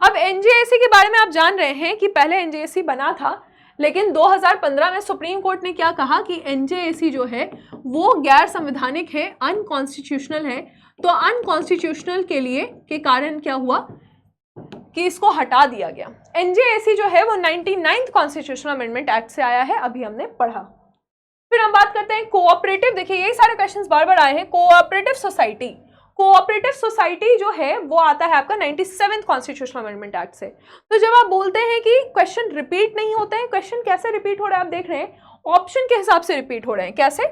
अब NJAC के बारे में आप जान रहे हैं कि पहले NJAC बना था, लेकिन 2015 में सुप्रीम कोर्ट ने क्या कहा कि NJAC जो है वो गैर संवैधानिक है, अनकॉन्स्टिट्यूशनल है। तो अनकॉन्स्टिट्यूशनल के कारण क्या हुआ कि इसको हटा दिया गया। NJAC जो है वो 99th कॉन्स्टिट्यूशनल अमेंडमेंट एक्ट से आया है, अभी हमने पढ़ा। फिर हम बात करते हैं कोऑपरेटिव। देखिए यही सारे क्वेश्चंस बार बार आए हैं। कोऑपरेटिव सोसाइटी, कोऑपरेटिव सोसाइटी जो है वो आता है आपका 97th कॉन्स्टिट्यूशनल अमेंडमेंट एक्ट से। तो जब आप बोलते हैं कि क्वेश्चन रिपीट नहीं होते हैं, क्वेश्चन कैसे रिपीट हो रहा है आप देख रहे हैं, ऑप्शन के हिसाब से रिपीट हो रहे हैं। कैसे,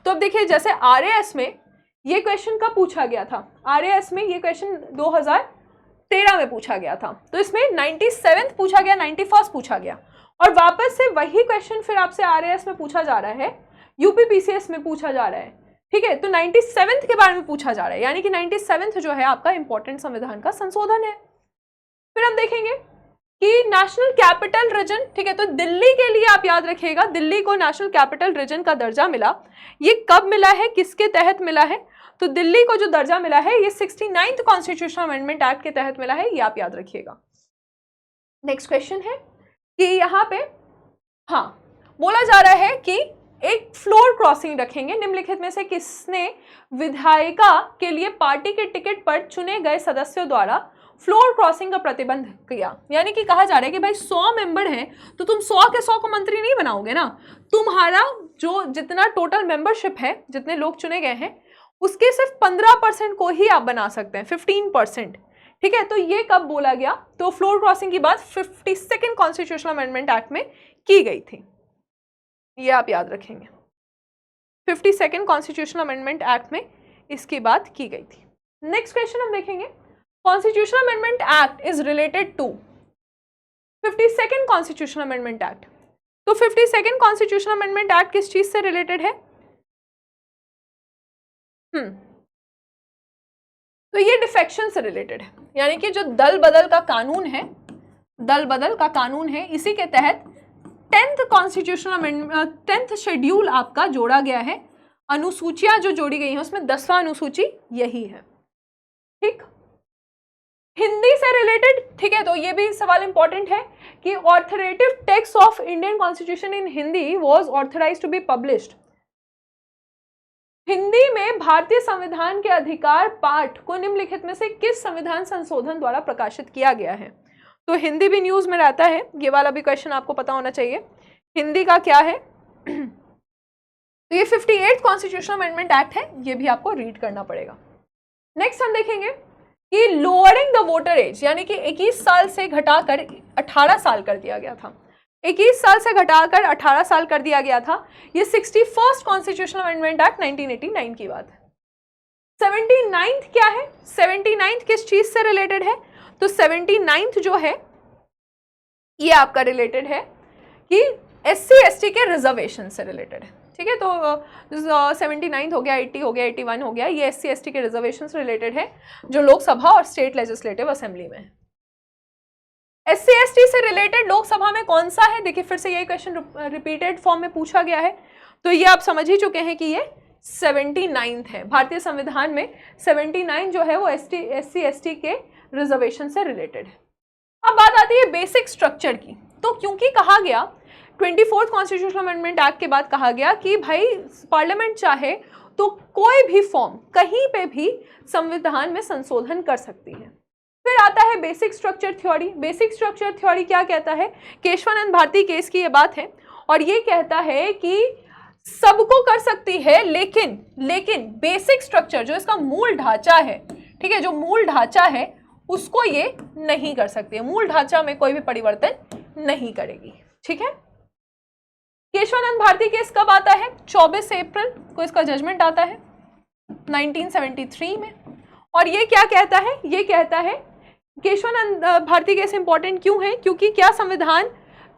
तो अब देखिए जैसे RAS में ये क्वेश्चन कब पूछा गया था, RAS में ये क्वेश्चन 2013 में पूछा गया था, तो इसमें 97th पूछा गया, 91st पूछा गया, और वापस से वही क्वेश्चन फिर आपसे RAS में पूछा जा रहा है, UPPCS में पूछा जा रहा है। ठीक है, तो 97th के बारे में पूछा जा रहा है, यानी कि 97th जो है आपका इंपॉर्टेंट संविधान का संशोधन है। फिर हम देखेंगे कि नेशनल कैपिटल रीजन। ठीक है, तो दिल्ली के लिए आप याद रखिएगा, दिल्ली को नेशनल कैपिटल रीजन का दर्जा मिला। ये कब मिला है, किसके तहत मिला है, तो दिल्ली को जो दर्जा मिला है ये 69th कॉन्स्टिट्यूशनल अमेंडमेंट एक्ट के तहत मिला है, ये आप याद रखिएगा। नेक्स्ट क्वेश्चन है कि यहाँ पे हाँ बोला जा रहा है कि एक फ्लोर क्रॉसिंग रखेंगे, निम्नलिखित में से किसने विधायिका के लिए पार्टी के टिकट पर चुने गए सदस्यों द्वारा फ्लोर क्रॉसिंग का प्रतिबंध किया। यानी कि कहा जा रहा है कि भाई 100 मेंबर हैं तो तुम 100 के 100 को मंत्री नहीं बनाओगे ना, तुम्हारा जो जितना टोटल मेंबरशिप है, जितने लोग चुने गए हैं उसके सिर्फ 15% को ही आप बना सकते हैं, 15%। ठीक है, तो ये कब बोला गया, तो फ्लोर क्रॉसिंग की बात 52nd कॉन्स्टिट्यूशनल अमेंडमेंट एक्ट में की गई थी, ये आप याद रखेंगे। 52nd कॉन्स्टिट्यूशनल अमेंडमेंट एक्ट में इसकी बात की गई थी। नेक्स्ट क्वेश्चन हम देखेंगे, constitutional amendment act is related to 52nd constitutional amendment act. तो 52nd कॉन्स्टिट्यूशनल अमेंडमेंट एक्ट किस चीज से रिलेटेड है, तो ये डिफेक्शन से रिलेटेड है, यानी कि जो दल बदल का कानून है, दल बदल का कानून है, इसी के तहत 10th constitutional amendment 10th schedule आपका जोड़ा गया है, अनुसूचियां जो जोड़ी गई हैं उसमें 10वां अनुसूची यही है। ठीक, हिंदी से रिलेटेड, ठीक है, तो ये भी सवाल इंपॉर्टेंट है कि authoritative text of Indian constitution in Hindi was authorised to be published. Hindi में भारतीय संविधान के अधिकार पाठ को निम्नलिखित में से किस संविधान संशोधन द्वारा प्रकाशित किया गया है? तो हिंदी भी न्यूज में रहता है, ये वाला भी क्वेश्चन आपको पता होना चाहिए। हिंदी का क्या है? तो ये 58th कॉन्स्टिट्यूशनल अमेंडमेंट एक्ट है, ये भी आपको रीड करना पड़ेगा। नेक्स्ट हम देखेंगे कि लोअरिंग द वोटर एज, यानी कि 21 साल से घटाकर 18 साल कर दिया गया था। 21 साल से घटाकर 18 साल कर दिया गया था। ये 61st कॉन्स्टिट्यूशनल अमेंडमेंट एक्ट 1989 की बात है। 79th क्या है? 79th किस चीज से रिलेटेड है? तो 79th जो है ये आपका रिलेटेड है कि SC ST के रिजर्वेशन से रिलेटेड है। ठीक है, तो 79 हो गया, 80 हो गया, 81 हो गया, ये SC ST के रिजर्वेशन से रिलेटेड है जो लोकसभा और स्टेट लेजिस्लेटिव असेंबली में है। SC ST से रिलेटेड लोकसभा में कौन सा है? देखिए फिर से यही क्वेश्चन रिपीटेड फॉर्म में पूछा गया है, तो ये आप समझ ही चुके हैं कि ये 79th है। भारतीय संविधान में 79 जो है वो SC ST के रिजर्वेशन से रिलेटेड है। अब बात आती है बेसिक स्ट्रक्चर की। तो क्योंकि कहा गया 24th कॉन्स्टिट्यूशनल अमेंडमेंट एक्ट के बाद कहा गया कि भाई पार्लियामेंट चाहे तो कोई भी फॉर्म कहीं पे भी संविधान में संशोधन कर सकती है। फिर आता है basic structure theory. Basic structure theory क्या कहता है? केशवानंद भारती केस की ये बात है और ये कहता है कि सबको कर सकती है, लेकिन बेसिक स्ट्रक्चर जो इसका मूल ढांचा है, ठीक है, जो मूल ढांचा है उसको ये नहीं कर सकती है, मूल ढांचा में कोई भी परिवर्तन नहीं करेगी। ठीक है, केशवानंद भारती केस कब आता है? 24 अप्रैल को इसका जजमेंट आता है 1973 में। और ये क्या कहता है? ये कहता है केशवानंद भारती केस इंपॉर्टेंट क्यों है? क्योंकि क्या संविधान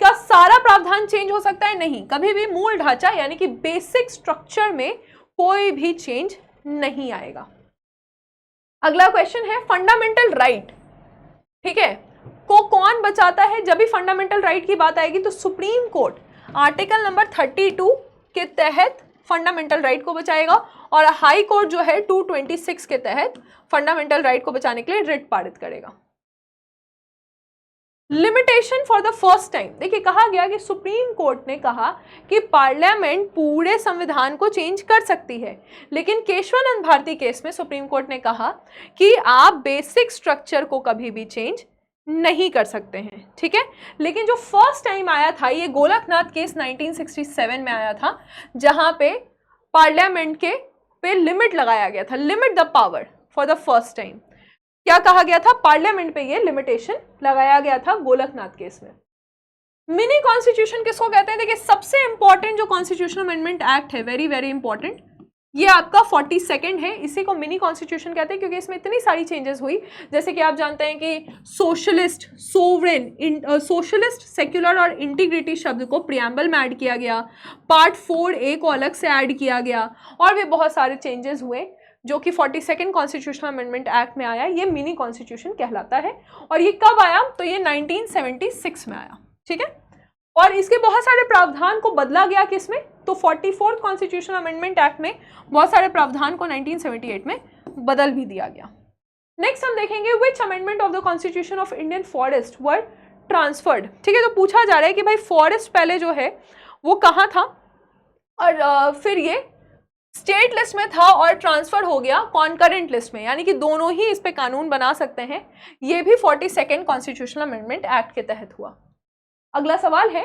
का सारा प्रावधान चेंज हो सकता है? नहीं, कभी भी मूल ढांचा यानी कि बेसिक स्ट्रक्चर में कोई भी चेंज नहीं आएगा। अगला क्वेश्चन है फंडामेंटल राइट, ठीक है, को कौन बचाता है? जब भी फंडामेंटल राइट की बात आएगी तो सुप्रीम कोर्ट आर्टिकल नंबर 32 के तहत फंडामेंटल राइट को बचाएगा और हाई कोर्ट जो है 226 के तहत फंडामेंटल राइट को बचाने के लिए रिट पारित करेगा। Limitation for the first time, देखिए कहा गया कि सुप्रीम कोर्ट ने कहा कि पार्लियामेंट पूरे संविधान को चेंज कर सकती है, लेकिन केशवानंद भारती केस में सुप्रीम कोर्ट ने कहा कि आप बेसिक स्ट्रक्चर को कभी भी चेंज नहीं कर सकते हैं। ठीक है, लेकिन जो फर्स्ट टाइम आया था ये गोलकनाथ केस 1967 में आया था, जहां पे पार्लियामेंट के पे लिमिट लगाया गया था, limit the power for the first time. क्या कहा गया था? पार्लियामेंट पे ये लिमिटेशन लगाया गया था गोलकनाथ केस में। मिनी कॉन्स्टिट्यूशन किसको कहते हैं? देखिए सबसे इंपॉर्टेंट जो कॉन्स्टिट्यूशनल अमेंडमेंट एक्ट है, वेरी वेरी इंपॉर्टेंट, ये आपका 42nd है, इसी को मिनी कॉन्स्टिट्यूशन कहते हैं क्योंकि इसमें इतनी सारी चेंजेस हुई। जैसे कि आप जानते हैं कि सोशलिस्ट, सोवरेन, सोशलिस्ट, सेक्युलर और इंटीग्रिटी शब्द को प्रियम्बल में ऐड किया गया, पार्ट 4A को अलग से ऐड किया गया और भी बहुत सारे चेंजेस हुए जो कि 42nd कॉन्स्टिट्यूशनल अमेंडमेंट एक्ट में आया। ये मिनी कॉन्स्टिट्यूशन कहलाता है और ये कब आया? तो ये 1976 में आया। ठीक है, और इसके बहुत सारे प्रावधान को बदला गया किसमें? तो 44th कॉन्स्टिट्यूशनल अमेंडमेंट एक्ट में बहुत सारे प्रावधान को 1978 में बदल भी दिया गया। नेक्स्ट हम देखेंगे which amendment of the constitution of Indian forest were transferred. ठीक है, तो पूछा जा रहा है कि भाई फॉरेस्ट पहले जो है वो कहाँ था और फिर ये स्टेट लिस्ट में था और ट्रांसफर हो गया कॉन्करेंट लिस्ट में, यानी कि दोनों ही इस पे कानून बना सकते हैं। ये भी 42nd कॉन्स्टिट्यूशनल अमेंडमेंट एक्ट के तहत हुआ। अगला सवाल है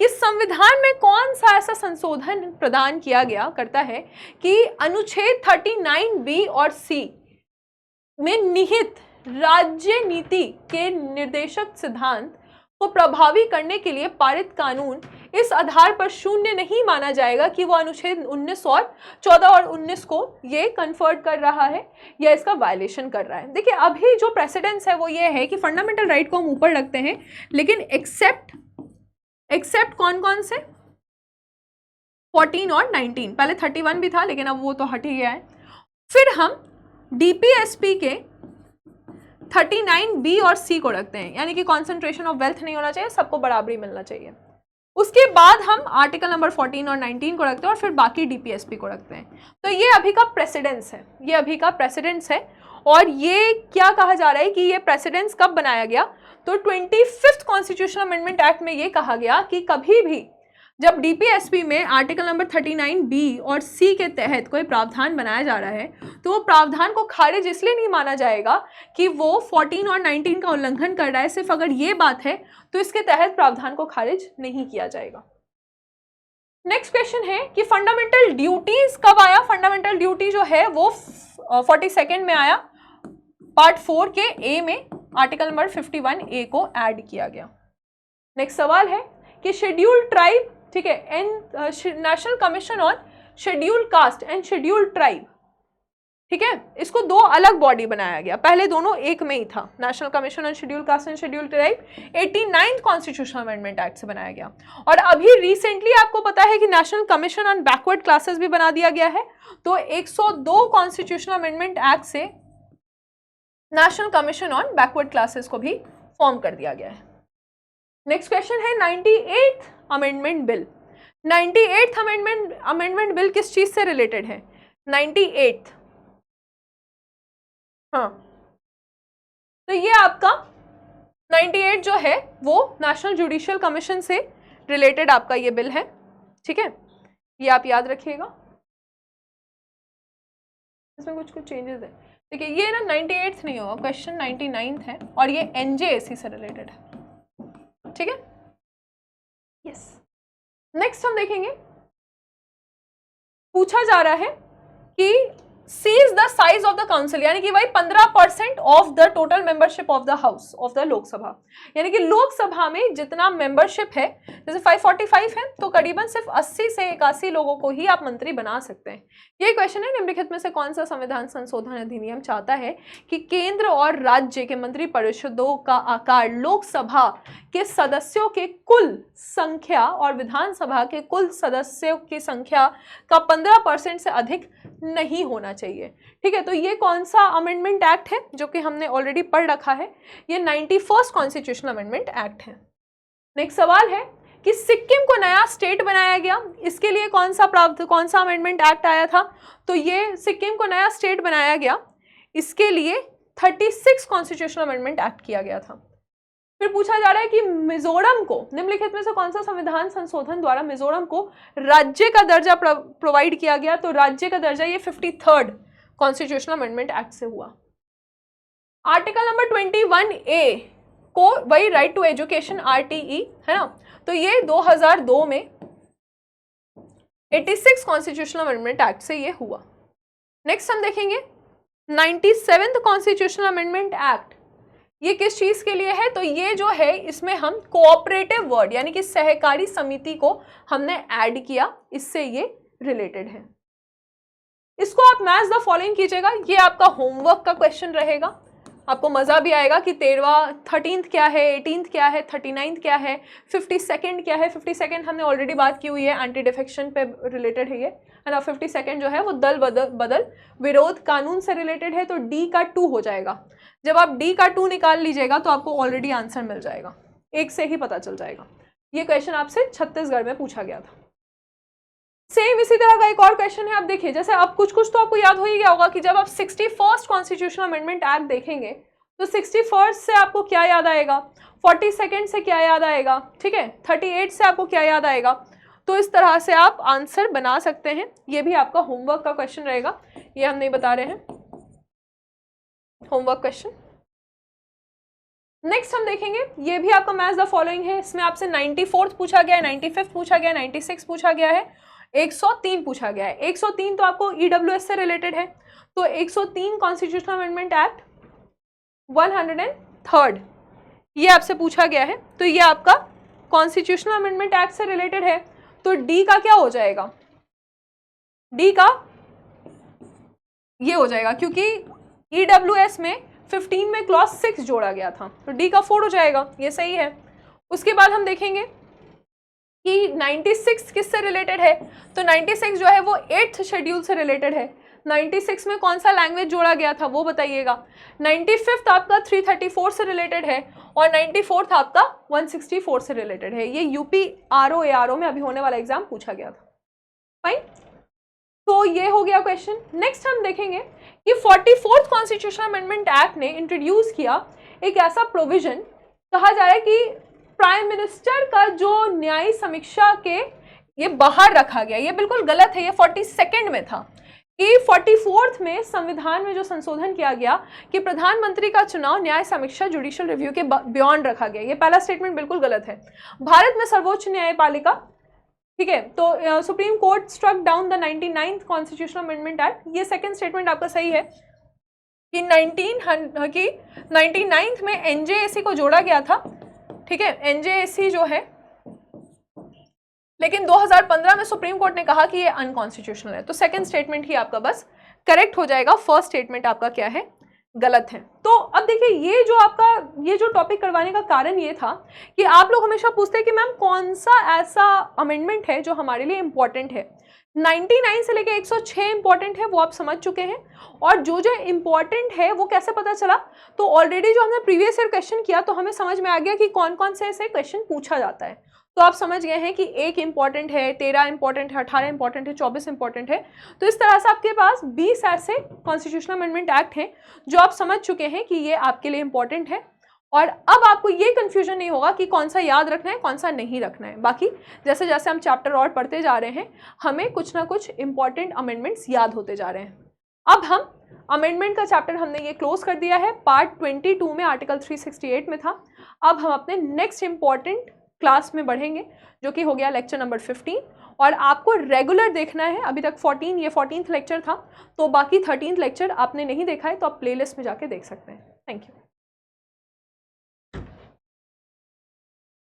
कि संविधान में कौन सा ऐसा संशोधन प्रदान किया गया करता है कि अनुच्छेद 39B और C में निहित राज्य नीति के निर्देशक सिद्धांत को प्रभावी करने के लिए पारित कानून इस आधार पर शून्य नहीं माना जाएगा कि वो अनुच्छेद 19 और 14 और 19 को ये कन्फर्ट कर रहा है या इसका वायलेशन कर रहा है। देखिए अभी जो प्रेसिडेंस है वो ये है कि फंडामेंटल राइट को हम ऊपर रखते हैं, लेकिन एक्सेप्ट कौन कौन से? 14 और 19, पहले 31 भी था लेकिन अब वो तो हट ही गया है। फिर हम DPSP के 39B और C को रखते हैं, यानी कि कॉन्सेंट्रेशन ऑफ वेल्थ नहीं होना चाहिए, सबको बराबरी मिलना चाहिए। उसके बाद हम आर्टिकल नंबर 14 और 19 को रखते हैं और फिर बाकी डीपीएसपी को रखते हैं। तो ये अभी का प्रेसिडेंस है, ये अभी का प्रेसिडेंस है। और ये क्या कहा जा रहा है कि ये प्रेसिडेंस कब बनाया गया, तो 25th कॉन्स्टिट्यूशनल अमेंडमेंट एक्ट में ये कहा गया कि कभी भी जब डीपीएसपी में आर्टिकल नंबर 39B और C के तहत कोई प्रावधान बनाया जा रहा है तो वो प्रावधान को खारिज इसलिए नहीं माना जाएगा कि वो 14 और 19 का उल्लंघन कर रहा है, सिर्फ अगर ये बात है तो इसके तहत प्रावधान को खारिज नहीं किया जाएगा। नेक्स्ट क्वेश्चन है कि फंडामेंटल ड्यूटीज कब आया। फंडामेंटल ड्यूटी जो है वो 42nd में आया, पार्ट 4 के ए में आर्टिकल नंबर 51A को ऐड किया गया। नेक्स्ट सवाल है कि शेड्यूल्ड ट्राइब, ठीक है, and national commission on schedule caste and schedule tribe, ठीक है, इसको दो अलग बॉडी बनाया गया, पहले दोनों एक में ही था। National commission on schedule caste and schedule tribe 89th constitutional amendment act से बनाया गया। और अभी रिसेंटली आपको पता है कि national commission on backward classes भी बना दिया गया है। तो 102 कॉन्स्टिट्यूशनल अमेंडमेंट एक्ट से national commission on backward classes को भी फॉर्म कर दिया गया है। नेक्स्ट क्वेश्चन है 98th amendment bill. 98th amendment bill किस चीज से रिलेटेड है? 98th, हाँ, तो ये आपका 98 जो है वो नेशनल जुडिशियल कमीशन से रिलेटेड आपका ये बिल है, ठीक है, ये आप याद रखिएगा। इसमें कुछ चेंजेस है, देखिए ये ना 98th नहीं होगा, क्वेश्चन 99th है और ये एनजेएसी से रिलेटेड है, ठीक है, यस। नेक्स्ट हम देखेंगे, पूछा जा रहा है कि seize the size of the council, यानी कि भाई 15% of the total membership of the house of the Lok Sabha, यानी कि लोकसभा में जितना मेंबरशिप है, जैसे 545 है तो करीबन सिर्फ 80 से 81 लोगों को ही आप मंत्री बना सकते हैं। ये क्वेश्चन है, निम्नलिखित में से कौन सा संविधान संशोधन अधिनियम चाहता है कि केंद्र और राज्य के मंत्री परिषदों का आकार लोकसभा के सदस्यों के कुल संख्या और विधानसभा के कुल सदस्यों की संख्या का 15% से अधिक नहीं होना चाहिए, ठीक है। तो ये कौन सा अमेंडमेंट एक्ट है जो कि हमने ऑलरेडी पढ़ रखा है, ये 91st कॉन्स्टिट्यूशनल अमेंडमेंट एक्ट है। नेक्स्ट सवाल है कि सिक्किम को नया स्टेट बनाया गया, इसके लिए कौन सा अमेंडमेंट एक्ट आया था? तो ये सिक्किम को नया स्टेट बनाया गया, इसके लिए 36 कॉन्स्टिट्यूशनल अमेंडमेंट एक्ट किया गया था। फिर पूछा जा रहा है कि मिजोरम को निम्नलिखित में से कौन सा संविधान संशोधन द्वारा मिजोरम को राज्य का दर्जा प्रोवाइड किया गया? तो राज्य का दर्जा ये 53rd कॉन्स्टिट्यूशनल अमेंडमेंट एक्ट से हुआ। आर्टिकल नंबर 21A को वही राइट टू एजुकेशन RTE है ना, तो ये 2002 में 86 कॉन्स्टिट्यूशनल अमेंडमेंट एक्ट से ये हुआ। नेक्स्ट हम देखेंगे 97th कॉन्स्टिट्यूशनल अमेंडमेंट एक्ट, ये किस चीज के लिए है? तो ये जो है इसमें हम कोऑपरेटिव वर्ड यानी कि सहकारी समिति को हमने ऐड किया, इससे ये रिलेटेड है। इसको आप मैच द फॉलोइंग कीजिएगा, ये आपका होमवर्क का क्वेश्चन रहेगा, आपको मजा भी आएगा कि 13th क्या है, 18th क्या है, 39th क्या है, 52nd क्या है। 52nd हमने ऑलरेडी बात की हुई है, एंटी डिफेक्शन पे रिलेटेड है ये, है ना। 52nd जो है वो दल बदल विरोध कानून से रिलेटेड है, तो D का 2 हो जाएगा। जब आप D का 2 निकाल लीजिएगा तो आपको ऑलरेडी आंसर मिल जाएगा, एक से ही पता चल जाएगा। ये क्वेश्चन आपसे छत्तीसगढ़ में पूछा गया था। सेम इसी तरह का एक और क्वेश्चन है, आप देखिए, जैसे अब कुछ तो आपको याद हो ही गया होगा कि जब आप 61st कॉन्स्टिट्यूशनल अमेंडमेंट एक्ट देखेंगे तो 61st से आपको क्या याद आएगा, 42nd से क्या याद आएगा, ठीक है, 38 से आपको क्या याद आएगा। तो इस तरह से आप आंसर बना सकते हैं, ये भी आपका होमवर्क का क्वेश्चन रहेगा, ये हम नहीं बता रहे हैं, होमवर्क क्वेश्चन। नेक्स्ट हम देखेंगे, ये भी आपका मैच द फॉलोइंग है, इसमें आपसे 94th पूछा गया है, 95th पूछा गया है, 96 पूछा गया है, 103 पूछा गया है। 103 तो आपको EWS से रिलेटेड है, तो 103 कॉन्स्टिट्यूशनल अमेंडमेंट एक्ट 103rd ये आपसे पूछा गया है, तो ये आपका कॉन्स्टिट्यूशनल अमेंडमेंट एक्ट से रिलेटेड है। तो D का क्या हो जाएगा? D का ये हो जाएगा, क्योंकि EWS में 15 में क्लॉज 6 जोड़ा गया था, तो D का 4 हो जाएगा, ये सही है। उसके बाद हम देखेंगे कि 96 किससे रिलेटेड है, तो 96 जो है वो 8th शेड्यूल से रिलेटेड है। 96 में कौन सा लैंग्वेज जोड़ा गया था वो बताइएगा। 95th आपका 334 से रिलेटेड है और 94th आपका 164 से रिलेटेड है। ये यूपी आरओ एआरओ में अभी होने वाला एग्जाम पूछा गया था। फाइन, तो ये हो गया क्वेश्चन। नेक्स्ट हम देखेंगे कि 44th कॉन्स्टिट्यूशनल अमेंडमेंट एक्ट ने इंट्रोड्यूस किया एक ऐसा प्रोविजन, कहा जा रहा है कि प्राइम मिनिस्टर का जो न्यायिक समीक्षा के ये बाहर रखा गया, ये बिल्कुल गलत है। ये 42nd में था कि 44th में संविधान में जो संशोधन किया गया कि प्रधानमंत्री का चुनाव न्याय समीक्षा जुडिशियल रिव्यू के बियॉन्ड रखा गया। ये पहला स्टेटमेंट बिल्कुल गलत है। भारत में सर्वोच्च न्यायपालिका, ठीक है, तो Supreme Court struck down the 99th constitutional amendment act. ये सेकंड स्टेटमेंट आपका सही है कि 99th में एनजेएसी को जोड़ा गया था, ठीक है, एनजेएसी जो है, लेकिन 2015 में सुप्रीम कोर्ट ने कहा कि ये अनकॉन्स्टिट्यूशनल है। तो सेकंड स्टेटमेंट ही आपका बस करेक्ट हो जाएगा, फर्स्ट स्टेटमेंट आपका क्या है, गलत है। तो अब देखिए ये जो टॉपिक करवाने का कारण ये था कि आप लोग हमेशा पूछते हैं कि मैम कौन सा ऐसा अमेंडमेंट है जो हमारे लिए इंपॉर्टेंट है। 99 से लेकर 106 इंपॉर्टेंट है, वो आप समझ चुके हैं। और जो जो इंपॉर्टेंट है वो कैसे पता चला, तो ऑलरेडी जो हमने प्रीवियस ईयर क्वेश्चन किया तो हमें समझ में आ गया कि कौन कौन से ऐसे क्वेश्चन पूछा जाता है। तो आप समझ गए हैं कि 1 इंपॉर्टेंट है, 13 इंपॉर्टेंट है, 18 इंपॉर्टेंट है, 24 इंपॉर्टेंट है। तो इस तरह से आपके पास 20 ऐसे कॉन्स्टिट्यूशनल अमेंडमेंट एक्ट हैं जो आप समझ चुके हैं कि ये आपके लिए इंपॉर्टेंट है। और अब आपको ये कंफ्यूजन नहीं होगा कि कौन सा याद रखना है, कौन सा नहीं रखना है। बाकी जैसे जैसे हम चैप्टर और पढ़ते जा रहे हैं हमें कुछ ना कुछ इंपॉर्टेंट अमेंडमेंट्स याद होते जा रहे हैं। अब हम अमेंडमेंट का चैप्टर हमने ये क्लोज कर दिया है। पार्ट 22 में आर्टिकल 368 में था। अब हम अपने नेक्स्ट इंपॉर्टेंट क्लास में बढ़ेंगे जो कि हो गया लेक्चर नंबर 15। और आपको रेगुलर देखना है। अभी तक 14, ये 14th लेक्चर था, तो बाकी 13th लेक्चर आपने नहीं देखा है तो आप प्लेलिस्ट में जाके देख सकते हैं। Thank you.